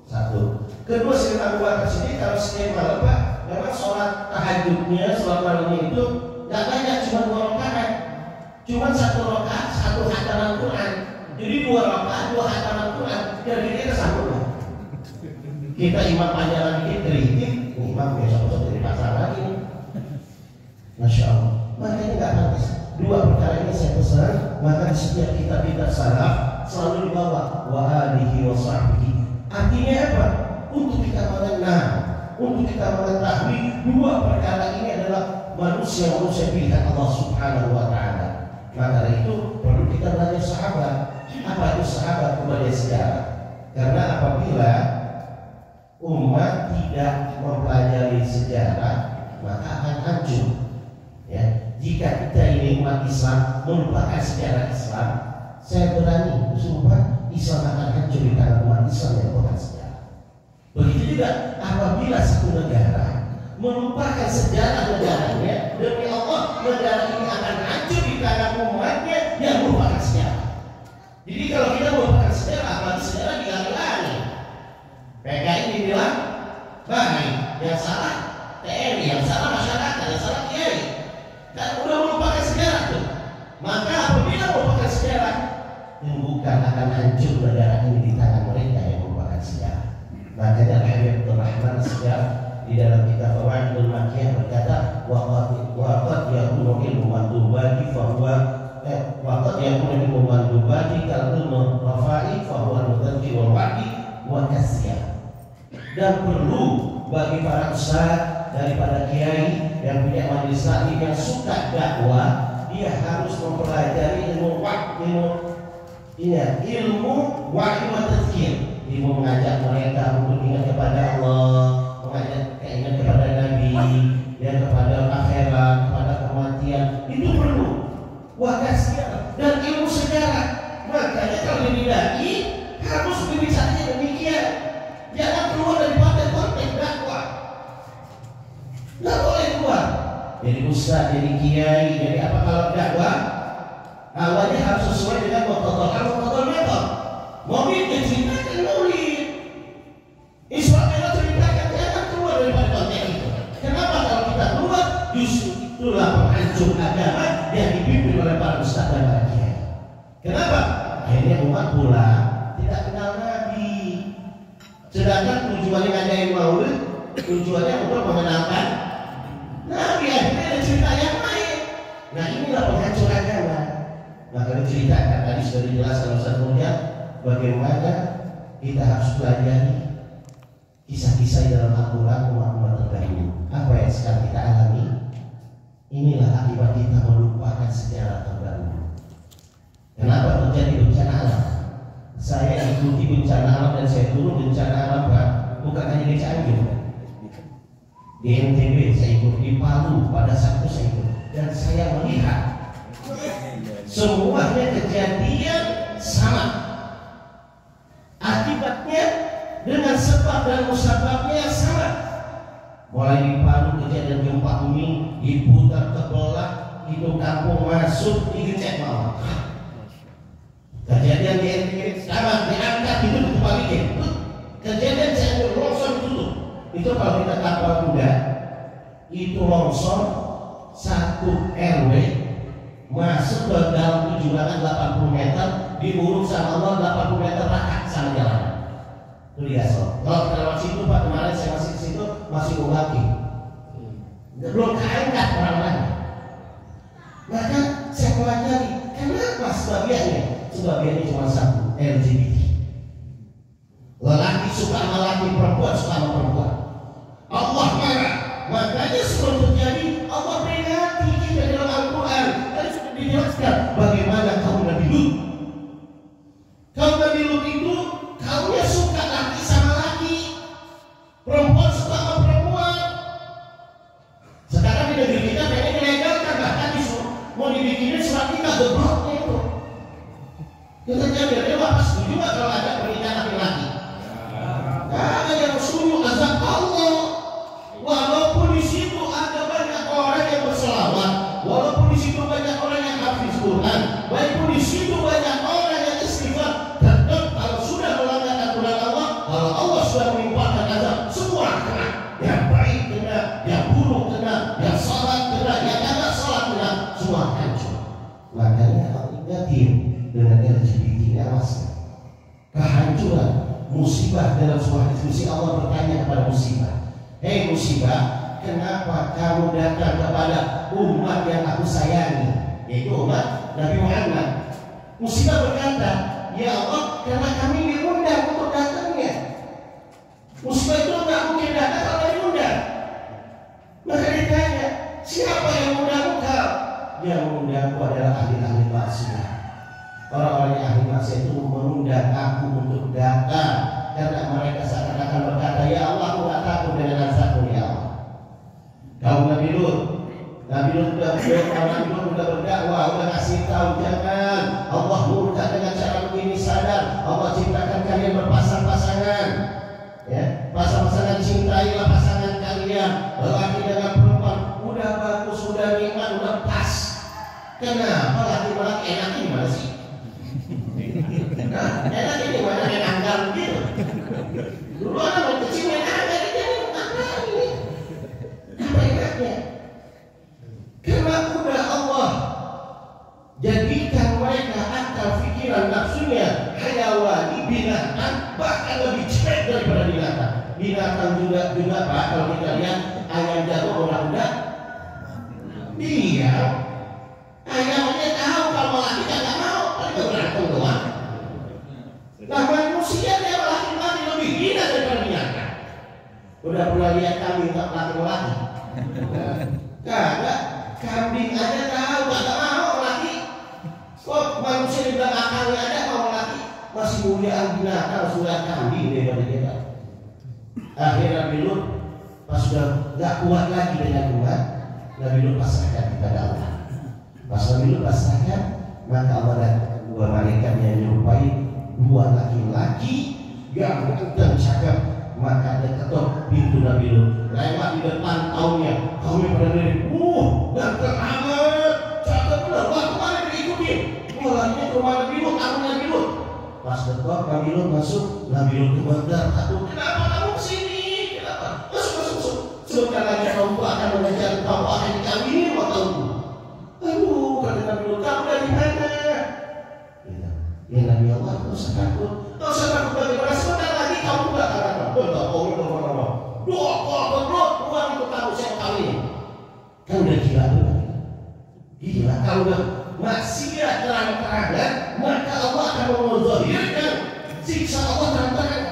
Satu. Kedua, Sayyidina Abu Bakar Siddiq kalau setiap malam Pak, memang sholat tahajudnya, sholat malamnya itu nggak banyak, cuma 2 rakaat, cuma 1 rakaat 1 hataman Quran. Jadi 2 rakaat 2 hataman Quran, kira-kira sambung. Kita imam panjang lagi kritik, imam besok-besok jadi pasar lagi. Masya Allah. Makanya nggak pantas. 2 perkara ini saya pesan, maka di setiap kitab-kitab salaf selalu dibawa wa alihi wa sahbihi. Artinya apa? Untuk kita mengenal, untuk kita mengetahui 2 perkara ini adalah manusia pilihan Allah Subhanahu wa Ta'ala. Maka dari itu perlu kita belajar sahabat. Apa itu sahabat? Kemudian sejarah. Karena apabila umat tidak mempelajari sejarah, maka akan hancur. Ya, jika kita ini umat Islam melupakan sejarah Islam, saya berani bersumpah Islam akan hancur di tangan umat Islam yang bukan sejarah. Begitu juga apabila satu negara melupakan sejarah negaranya, demi Allah negara ini akan hancur di tangan umatnya yang melupakan sejarah. Jadi kalau kita melupakan sejarah, apalagi sejarah diganti-ganti. PKI dibilang baik, yang salah TNI, yang salah masyarakat, yang salah kiai. Dan udah melupakan sejarah tuh. Maka apabila melupakan sejarah, yang bukan akan hancur negara ini di tangan mereka yang melupakan sejarah. Makanya Habib Rahman sejarah di dalam kitab Fawaidul Makiyah berkata, waqad yakunu ilmu mandubati fahuwa waqad yakunu ilmu mandubati kal ilmu rafa'i fahuwa mutadzi wal waqi wa kasyah. Dan perlu bagi para ustaz daripada kiai yang punya majelis taklim yang suka dakwah, dia harus mempelajari ilmu wahyu wa tadzkir, ilmu mengajak mereka untuk ingat kepada Allah, mengajak ingat kepada Nabi, dan kepada akhirat, kepada kematian. Itu perlu. Wakasia dan ilmu sejarah. Makanya kalau didai harus berbicaranya demikian. Jangan keluar daripada konteks dakwah. Nggak boleh keluar. Jadi ustaz, jadi kiai, jadi apa kalau dakwah? Awalnya harus sesuai dengan protokol metode. Maulid diceritakan maulid. Islam ceritakan, jangan keluar daripada konteks itu. Kenapa kalau kita keluar? Justru itulah penghancur agama yang dipimpin oleh para ustaz dan para kiai. Kenapa? Akhirnya umat pula tidak kenal Nabi. Sedangkan tujuannya ngadain maulid, tujuannya untuk mengenalkan Nabi. Akhirnya ada cerita yang lain. Nah, inilah penghancur agama. Maka diceritakan tadi sudah dijelaskan Ustaz Mulia bagaimana kita harus pelajari kisah-kisah dalam Al-Quran umat-umat terdahulu. Apa yang sekarang kita alami? Inilah akibat kita melupakan sejarah terdahulu. Kenapa terjadi bencana alam? Saya ikuti bencana alam dan saya turun bencana alam, Pak. Bukan hanya di Cianjur, di NTB saya ikut, di Palu pada Sabtu saya ikut, dan saya melihat semuanya kejadian sama. Akibatnya dengan sebab dan musababnya sama. Mulai di Palu kejadian gempa bumi, diputar terbelah, itu kampung masuk digecek bawah. Kejadian di NTB sama, diangkat itu dikembalikan. Kejadian saya longsor ditutup. Itu kalau kita kapal kuda, itu longsor satu RW masuk ke dalam kejurangan 80 meter, diurut sama Allah 80 meter rakaat sama jalan. Itu dia so. Kalau kita lewat situ Pak, kemarin saya masih ke situ masih mengaki. Belum keangkat orang-orangnya. Maka saya pelajari kenapa sebagiannya? Sebagiannya cuma satu, LGBT. Lelaki suka sama lelaki, perempuan suka sama perempuan. Allah marah. Makanya sebelum terjadi Allah peringati kita dalam Al-Quran. Tadi sudah dijelaskan bagaimana kaum Nabi Lut. Kaum Nabi Lut itu kaumnya suka laki sama laki, perempuan suka sama perempuan. Sekarang di negeri kita pengen dilegalkan, bahkan mau dibikinin surat nikah gebloknya itu. Kita jamin dia bapak setuju nggak kalau ada pernikahan laki-laki? Ada yang setuju azab Allah. Walaupun di situ ada banyak orang yang berselawat, walaupun di situ banyak orang yang hafiz Quran, walaupun di situ banyak orang yang istighfar, tetap kalau sudah melanggar aturan Allah, kalau Allah sudah menimpakan azab, semua kena. Yang baik kena, yang buruk kena, yang salat kena, yang tidak salat kena, semua hancur. Makanya hati-hati dengan LGBT ini awasnya. Kehancuran, musibah dalam sebuah diskusi. Allah bertanya kepada musibah, hei musibah, kenapa kamu datang kepada umat yang aku sayangi, yaitu umat Nabi Muhammad? Musibah berkata, ya Allah, karena kami diundang untuk datangnya. Musibah itu nggak mungkin datang kalau diundang. Maka ditanya, siapa yang mengundang engkau? Yang mengundangku adalah ahli-ahli maksiat. Orang-orang yang ahli maksiat itu mengundang aku untuk datang, karena mereka seakan-akan berkata, ya Allah, aku tak takut dengan azabmu ya Allah. Kaum Nabi Lut sudah berdakwah, sudah kasih tahu, jangan, Allah murka dengan cara begini, sadar, Allah ciptakan kalian berpasang-pasangan, ya, pasang-pasangan, cintailah pasangan kalian, lelaki dengan perempuan, udah bagus, udah nikmat, udah pas. Kenapa laki-laki enak ini mana sih? Nah, enak ini mana yang anggar gitu. Dulu anak kecil main anggar ini apa ini? Apa enaknya? Karena udah Allah jadikan mereka akal pikiran nafsunya hayawani, binatang, bahkan lebih cepat daripada binatang. Binatang juga Pak, kalau kita lihat ayam jago orang muda, dia ayamnya tahu kalau laki nggak mau, tapi berantem doang. Nah, manusia dia laki-laki lebih hina daripada binatang. Udah pernah lihat kambing tak laki-laki? Kagak, kambing aja tahu nggak mau laki. Kok manusia dibilang akalnya ada mau laki? Masih muliaan binatang sudah kambing daripada kita. Akhirnya Nabi Lut pas sudah nggak kuat lagi dengan umat, Nabi Lut pasrahkan kepada Allah. Pas Nabi Lut pasrahkan, maka Allah dan dua malaikat yang menyerupai dua laki-laki yang dan cakap, maka dia ketok pintu Nabi Lut. Lewat di depan kaumnya pada diri, ganteng amat, cakep benar, wah kemana diikutin? Larinya ke rumah Nabi Lut, aku Nabi Lut. Pas ketok Nabi Lut masuk, Nabi Lut kebanggaan, kenapa kamu kesini? Kenapa? Masuk. Sebentar lagi kamu akan mengejar, kamu akan dikawini sama kamu. Aduh, kata Nabi Lut, kamu dari mana? Ya Nabi Allah, tak usah takut bagaimana, sebentar lagi kamu juga akan datang. Uang itu kamu saya kawin. Kan udah gila tuh. Gila, kalau udah maksiat terang-terangan, maka Allah akan menzahirkan siksa Allah terang-terangan.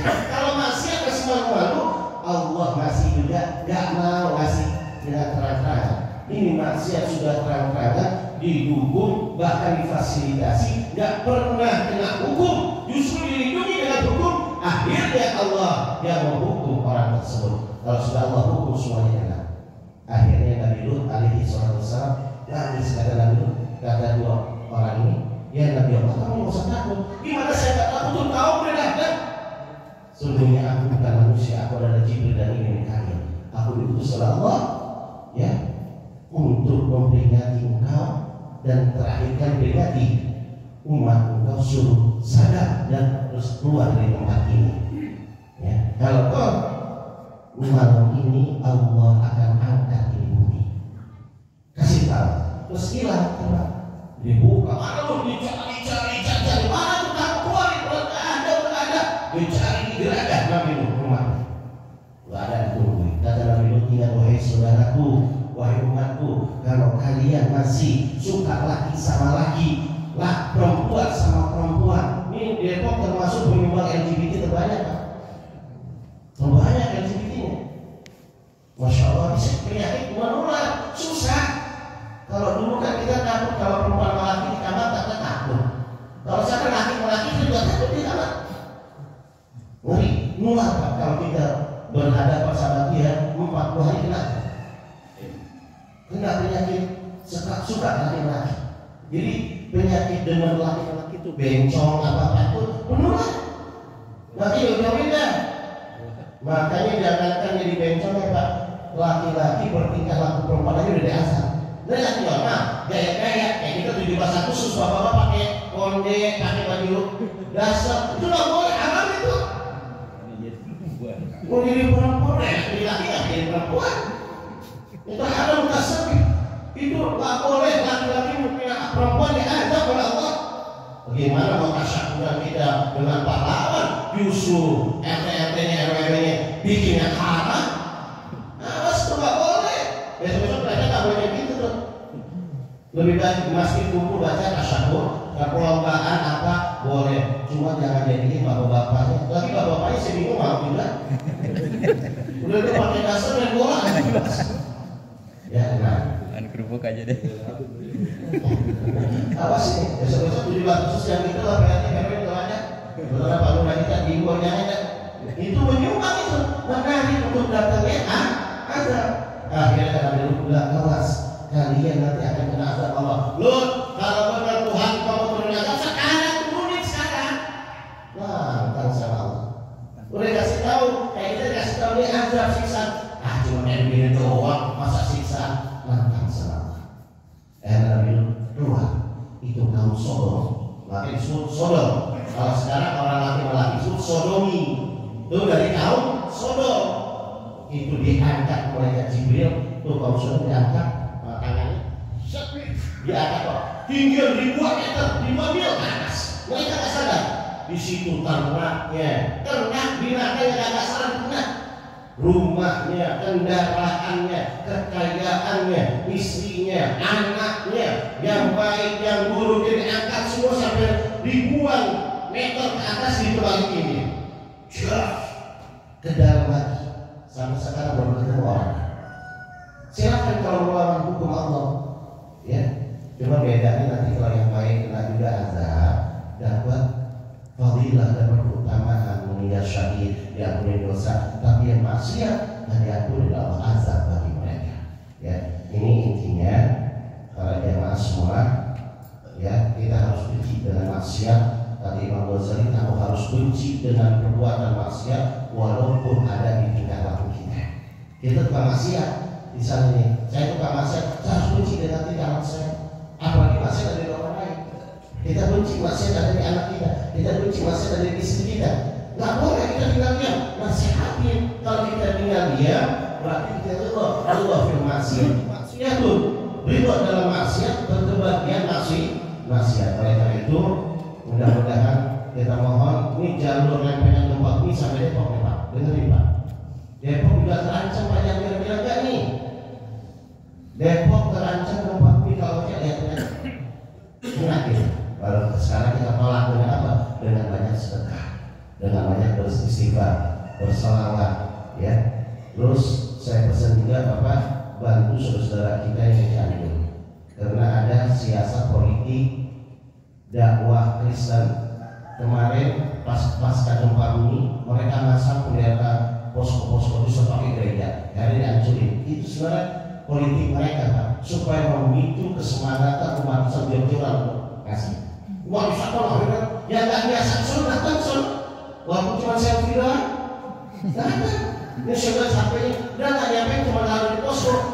Kalau maksiat masih malu-malu, Allah masih juga gak mau ngasih dengan terang-terangan. Ini maksiat sudah terang-terangan, dihukum, bahkan difasilitasi, nggak pernah kena hukum, justru dilindungi dengan hukum. Akhirnya Allah yang menghukum orang tersebut. Kalau sudah Allah hukum, semuanya kena. Akhirnya Nabi Lut alaihi wassalam nangis, kata Nabi Lut, kata dua orang ini, ya Nabi Allah, kamu nggak usah takut. Gimana saya nggak takut? Kau benar-benar. Sungguhnya aku bukan manusia, aku adalah Jibril dan ini kalian. Aku diutus oleh Allah, ya, untuk memperingati engkau, dan terakhir kali peringati umat engkau, suruh sadar dan terus keluar dari tempat ini. Ya, kalau kau malam ini Allah akan angkat di bumi. Kasih tahu, terus hilang, dibuka, mana lu dicari, mana tuh perempuan, udah ada, dicari di gerakan Nabi Nuh rumah, nggak ada ditungguin. Kata Nabi Nuh, ingat wahai saudaraku, wahai umatku, kalau kalian masih suka laki sama laki, lah perempuan sama perempuan, ini Depok termasuk penyumbang LGBT terbanyak, Pak. Terbanyak LGBT-nya. Masya Allah, bisa penyakit menular, susah. Kalau dulu kan kita takut kalau perempuan sama laki di kamar tak takut. Kalau sekarang laki sama laki juga takut di kamar. Ngeri, nular Pak. Kalau kita berhadapan sama dia 40 hari kena penyakit suka laki-laki. Jadi penyakit dengan laki-laki itu bencong apa itu menular. Nanti jauhin dah. Makanya jangankan jadi bencong ya Pak. Laki-laki bertingkah laku perempuan aja udah diasal. Nah laki normal, gaya-gaya kayak kita 17 Agustus bapak-bapak pakai konde, pakai baju dasar, itu nggak boleh, haram itu. Mau jadi perempuan, laki-laki nggak jadi perempuan. Itu haram dasar. Itu nggak boleh laki-laki punya perempuan diajak oleh Allah. Bagaimana mau tasyakuran kita dengan pahlawan? Justru RT-RT-nya, RW-nya bikin yang haram. Awas itu nggak boleh. Besok-besok mereka nggak boleh gitu tuh. Lebih baik di masjid kumpul baca tasyahud, perlombaan apa boleh. Cuma jangan jadiin bapak-bapaknya. Lagi bapak-bapaknya saya bingung mau juga. Udah itu pakai dasar main bola. Ya nah. Kerupuk aja deh. Apa sih? Besok-besok 17 Agustus yang itu lah berarti itu aja. Betul Pak Lurah kita di bawahnya aja. Itu menyumbang itu menarik untuk datangnya ada. Akhirnya kata Nabi bilang awas kalian nanti akan kena azab Allah. Lut, kalau benar Tuhan kamu turun azab sekarang turunin sekarang. Lantang sama Allah. Udah kasih tahu, kayak kita kasih tahu ini azab siksa. Cuma kayak begini doang, masa siksa. Lantang sama Allah. Nabi keluar itu kaum Sodom, makanya disebut Sodom. Kalau sekarang orang laki-laki disebut sodomi. Itu dari kaum Sodom. Itu diangkat oleh Jibril. Tuh kaum Sodom diangkat tangannya, diangkat kok tinggi ribuan meter, 5 mil ke atas. Mereka tak sadar. Di situ ternaknya, binatangnya tak sadar ternak. Rumahnya, kendaraannya, kekayaannya, istrinya, anaknya, yang baik, yang buruk diangkat semua sampai ribuan meter ke atas dibalikin dia. Ke dalam lagi. Sampai sekarang belum ketemu orang. Silakan kalau melawan hukum Allah, ya. Cuma bedanya nanti kalau yang baik kena juga azab, dapat fadilah, dapat keutamaan, meninggal syahid, diampuni dosa. Tapi yang maksiat dan diampuni dalam azab bagi mereka. Ya, ini intinya para jamaah semua. Ya, kita harus benci dengan maksiat. Tadi Imam Ghazali, kamu harus benci dengan perbuatan maksiat walaupun ada di tingkah laku kita. Kita tukang maksiat, misalnya saya tukang maksiat, saya harus benci dengan tingkah laku saya. Apalagi maksiat dari orang lain. Kita benci maksiat dari anak kita benci maksiat dari istri kita. Nggak boleh kita tinggal diam, nasihatin. Kalau kita tinggal diam, berarti kita Allah firmasiat. Maksiat tuh, ridho dalam maksiat, berkebahagiaan maksiat. Oleh karena itu, mudah-mudahan kita mohon ini jalur lempengan gempa ini sampai Depok nih Pak, dengerin Pak. Depok juga terancam Pak, yang bilang enggak nih. Depok terancam gempa ini kalau kita lihat penyakit. Kalau sekarang kita tolak dengan apa? Dengan banyak sedekah, dengan banyak beristighfar, berselawat, ya. Terus saya pesan juga Bapak bantu saudara kita yang Cianjur, karena ada siasat politik dakwah Kristen. Kemarin pasca gempa bumi mereka masang pendeta posko-posko di sebagai gereja, hari dihancurin. Itu sebenarnya politik mereka Pak, supaya memicu kesemangatan umat Islam jor-joran kasih. Umat Islam kalau yang nggak biasa suruh datang walaupun cuma selfie doang, datang. Ini sudah sampai dan nggak nyampe cuma lalu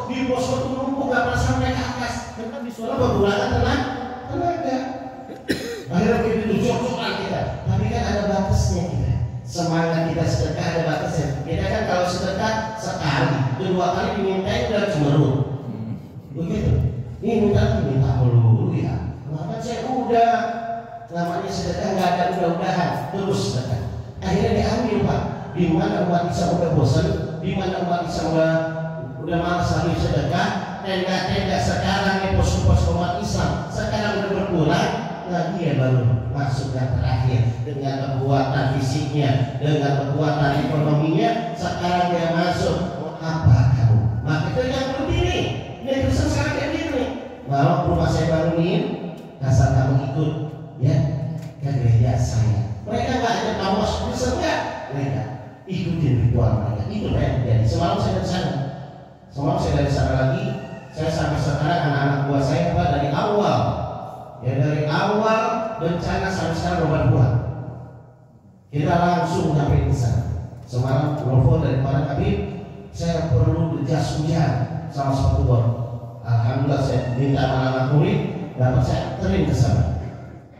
di posko itu numpuk nggak pernah sampai ke atas. Karena di suara pergulatan tenaga. Akhirnya kita jor-joran kita, tapi kan ada batasnya kita. Semangat kita sedekah ada batasnya. Kita kan kalau sedekah namanya sedekah nggak ada udah-udahan, terus sedekah. Akhirnya diambil Pak. Di mana umat Islam udah bosan, di mana umat Islam udah malas lagi sedekah, tenda-tenda sekarang di pos-pos umat Islam sekarang udah berkurang, nah dia baru masuk yang terakhir dengan kekuatan fisiknya, dengan kekuatan ekonominya, sekarang dia masuk. Apa kamu? Maka itu yang berdiri. Ini Kristen sekarang kayak gini. Kalau rumah saya bangunin, asal kamu ikut ya ke gereja saya. Mereka nggak ada kamus Kristen nggak? Mereka ikutin ritual mereka. Itu yang terjadi. Semalam saya dari sana. Semalam saya dari sana lagi. Saya sampai sekarang anak-anak buah saya Pak dari awal. Ya dari awal bencana sampai sekarang berbuat. Kita langsung sampai di sana. Semalam telepon dari para Habib, saya perlu jas hujan sama sepatu bor. Alhamdulillah saya minta anak-anak murid dapat saya terim ke sana.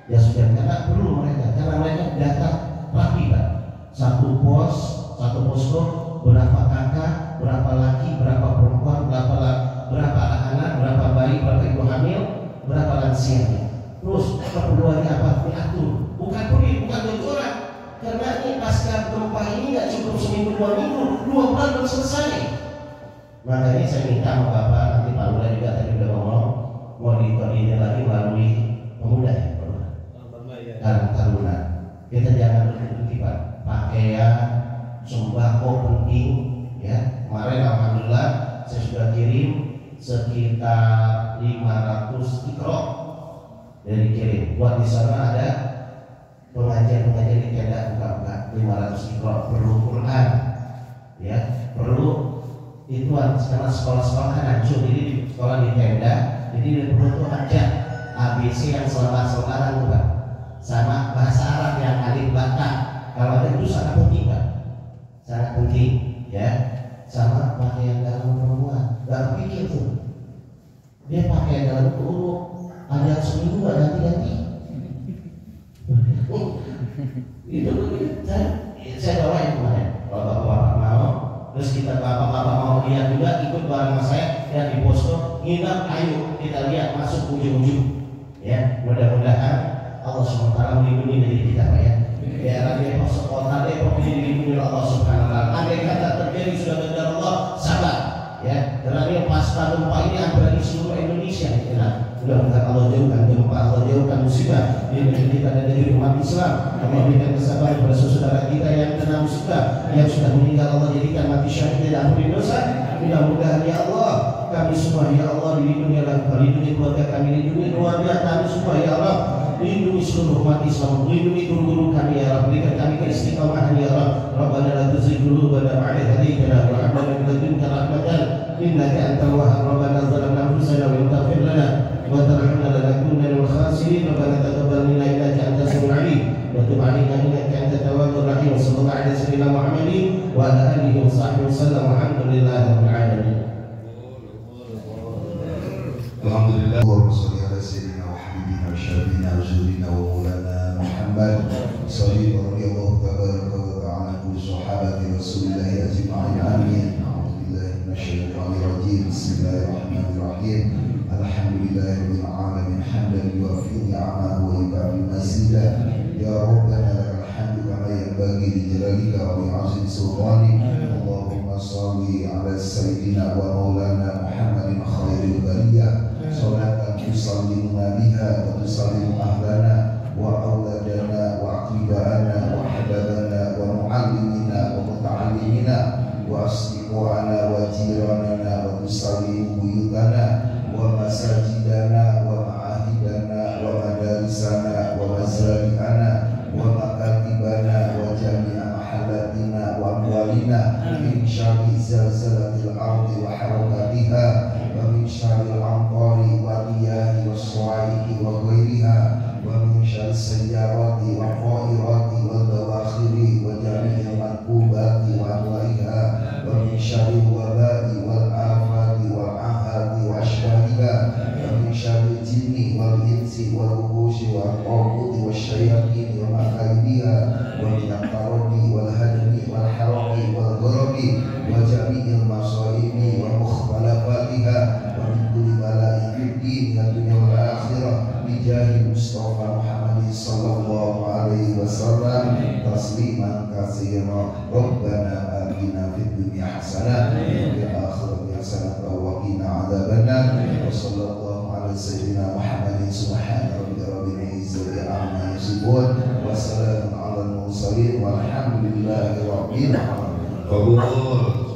Jas hujan karena perlu mereka, karena mereka datang rapi Pak. Satu pos, satu posko, berapa kakak, berapa laki, berapa perempuan, berapa anak, berapa bayi, berapa ibu hamil, berapa lansia. Terus keperluannya apa? Diatur. Bukan pelit, bukan orang. Karena ini pasca gempa ini nggak cukup seminggu 2 minggu, 2 bulan belum selesai. Makanya saya minta sama Bapak, nanti Pak Lurah juga tadi udah ngomong, mau dikoordinir lagi melalui pemuda ya, Karang Taruna. Kita jangan berhenti Pak. Pakaian, sembako penting ya. Kemarin alhamdulillah saya sudah kirim sekitar 500 ikrok dari kirim. Buat di sana ada pengajian di tenda buka-buka 500 ikrok, perlu Quran ya, perlu ituan karena sekolah-sekolah kan hancur, jadi di sekolah di tenda, jadi perlu tuh aja ABC yang selebar-selebaran Pak, sama bahasa Arab yang alif bata. Kalau ada itu sangat penting Pak, sangat penting ya. Sama pakaian dalam perempuan, gak pikir tuh dia pakaian dalam urut ada seminggu gak ganti-ganti. Itu saya bawain kemarin. Kalau bapak-bapak mau, terus kita bapak-bapak mau lihat juga, ikut bareng sama saya dan di posko nginap, ayo kita lihat masuk ujung-ujung ya. Mudah-mudahan Allah SWT melindungi diri kita Pak ya. Daerah Depok, sekota Depok ini dilindungi oleh Allah Subhanahu wa taala. Andai kata terjadi sudah kejar Allah, sabar ya. Karena ini pasca gempa ini hampir di seluruh Indonesia ya. Mudah-mudahan Allah jauhkan gempa, Allah jauhkan musibah di negeri kita dan negeri umat Islam. Allah berikan kesabaran kepada saudara kita yang kena musibah, yang sudah meninggal, Allah jadikan mati syahid dan ampuni dosa. Mudah-mudahan ya Allah kami semua ya Allah dilindungi oleh Engkau, lindungi keluarga kami, lindungi keluarga kami semua ya Allah. Lindungi seluruh umat Islam, lindungi guru-guru kami ya Allah, berikan kami keistiqomahan ya Allah. Rabbana la tuzigh qulubana ba'da idh hadaytana wa hab lana min ladunka rahmatan innaka antal wahhab. Rabbana zalamna anfusana wa in taghfir lana wa tarhamna lanakunanna minal khasirin. Rabbana taqabbal minna innaka antas samiul 'alim wa tub 'alaina innaka antat tawwabur rahim. Sallallahu alaihi wa sallam Muhammadin wa ala alihi wa sahbihi wasallam. Alhamdulillahi rabbil alamin. Alhamdulillah. Allahumma shalli ala sayyidina wa habibina wa syafina wa jurina wa maulana Muhammad sallallahu radhiyallahu tabaraka wa ta'ala kulli sahabati Rasulillahi ajma'in. Amin. A'udzubillahi minasyaitonir rajim. Bismillahirrahmanirrahim. Alhamdulillahirabbil alamin hamdan yuwafi ni'amahu wa yukafi mazida. Ya Rabbana lakal hamdu kama yanbaghi li jalalika wa li'azimi sultanik. Allahumma shalli ala sayyidina wa maulana Muhammadin khairil bariyah. Salatan tusallimuna biha wa tusallimu ahlana wa auladana wa aqribana wa ahbabana wa muallimina wa muta'allimina wa asdiqana wa jiranana wa tusallimu buyutana wa masajidana wa ma'ahidana wa madarisana wa mazari'ana wa makatibana wa jami'a mahallatina wa amwalina min syarri zalzalatil ardi wa harakatiha wa min syarri al-amtari wa riyahi wa su'aiki wa ghairiha wa min syarri sayyarati wa qairati wa dawakhiri wa jami'il manqubati wa anwa'iha wa min syarri wabai wal afati wal ahadi wa ashbahiha wa min syarri jinni wal insi wal wuhushi wal taquti wa syayatin wa makaidiha wa min al-qaradi wal hadmi wal haraqi wal gharabi wa jami'il masaibi wa mukhtalafatiha wa min kulli bala'i fid din wa dunya wal akhirah bi bijahi Mustafa Muhammad sallallahu alaihi wasallam tasliman katsira. Rabbana atina fid dunya hasanah wa fil akhirati hasanah wa qina adzabannar. Wa sallallahu ala sayyidina Muhammadin subhana rabbika rabbil izzati amma yasifun wa salamun alal mursalin walhamdulillahi rabbil alamin.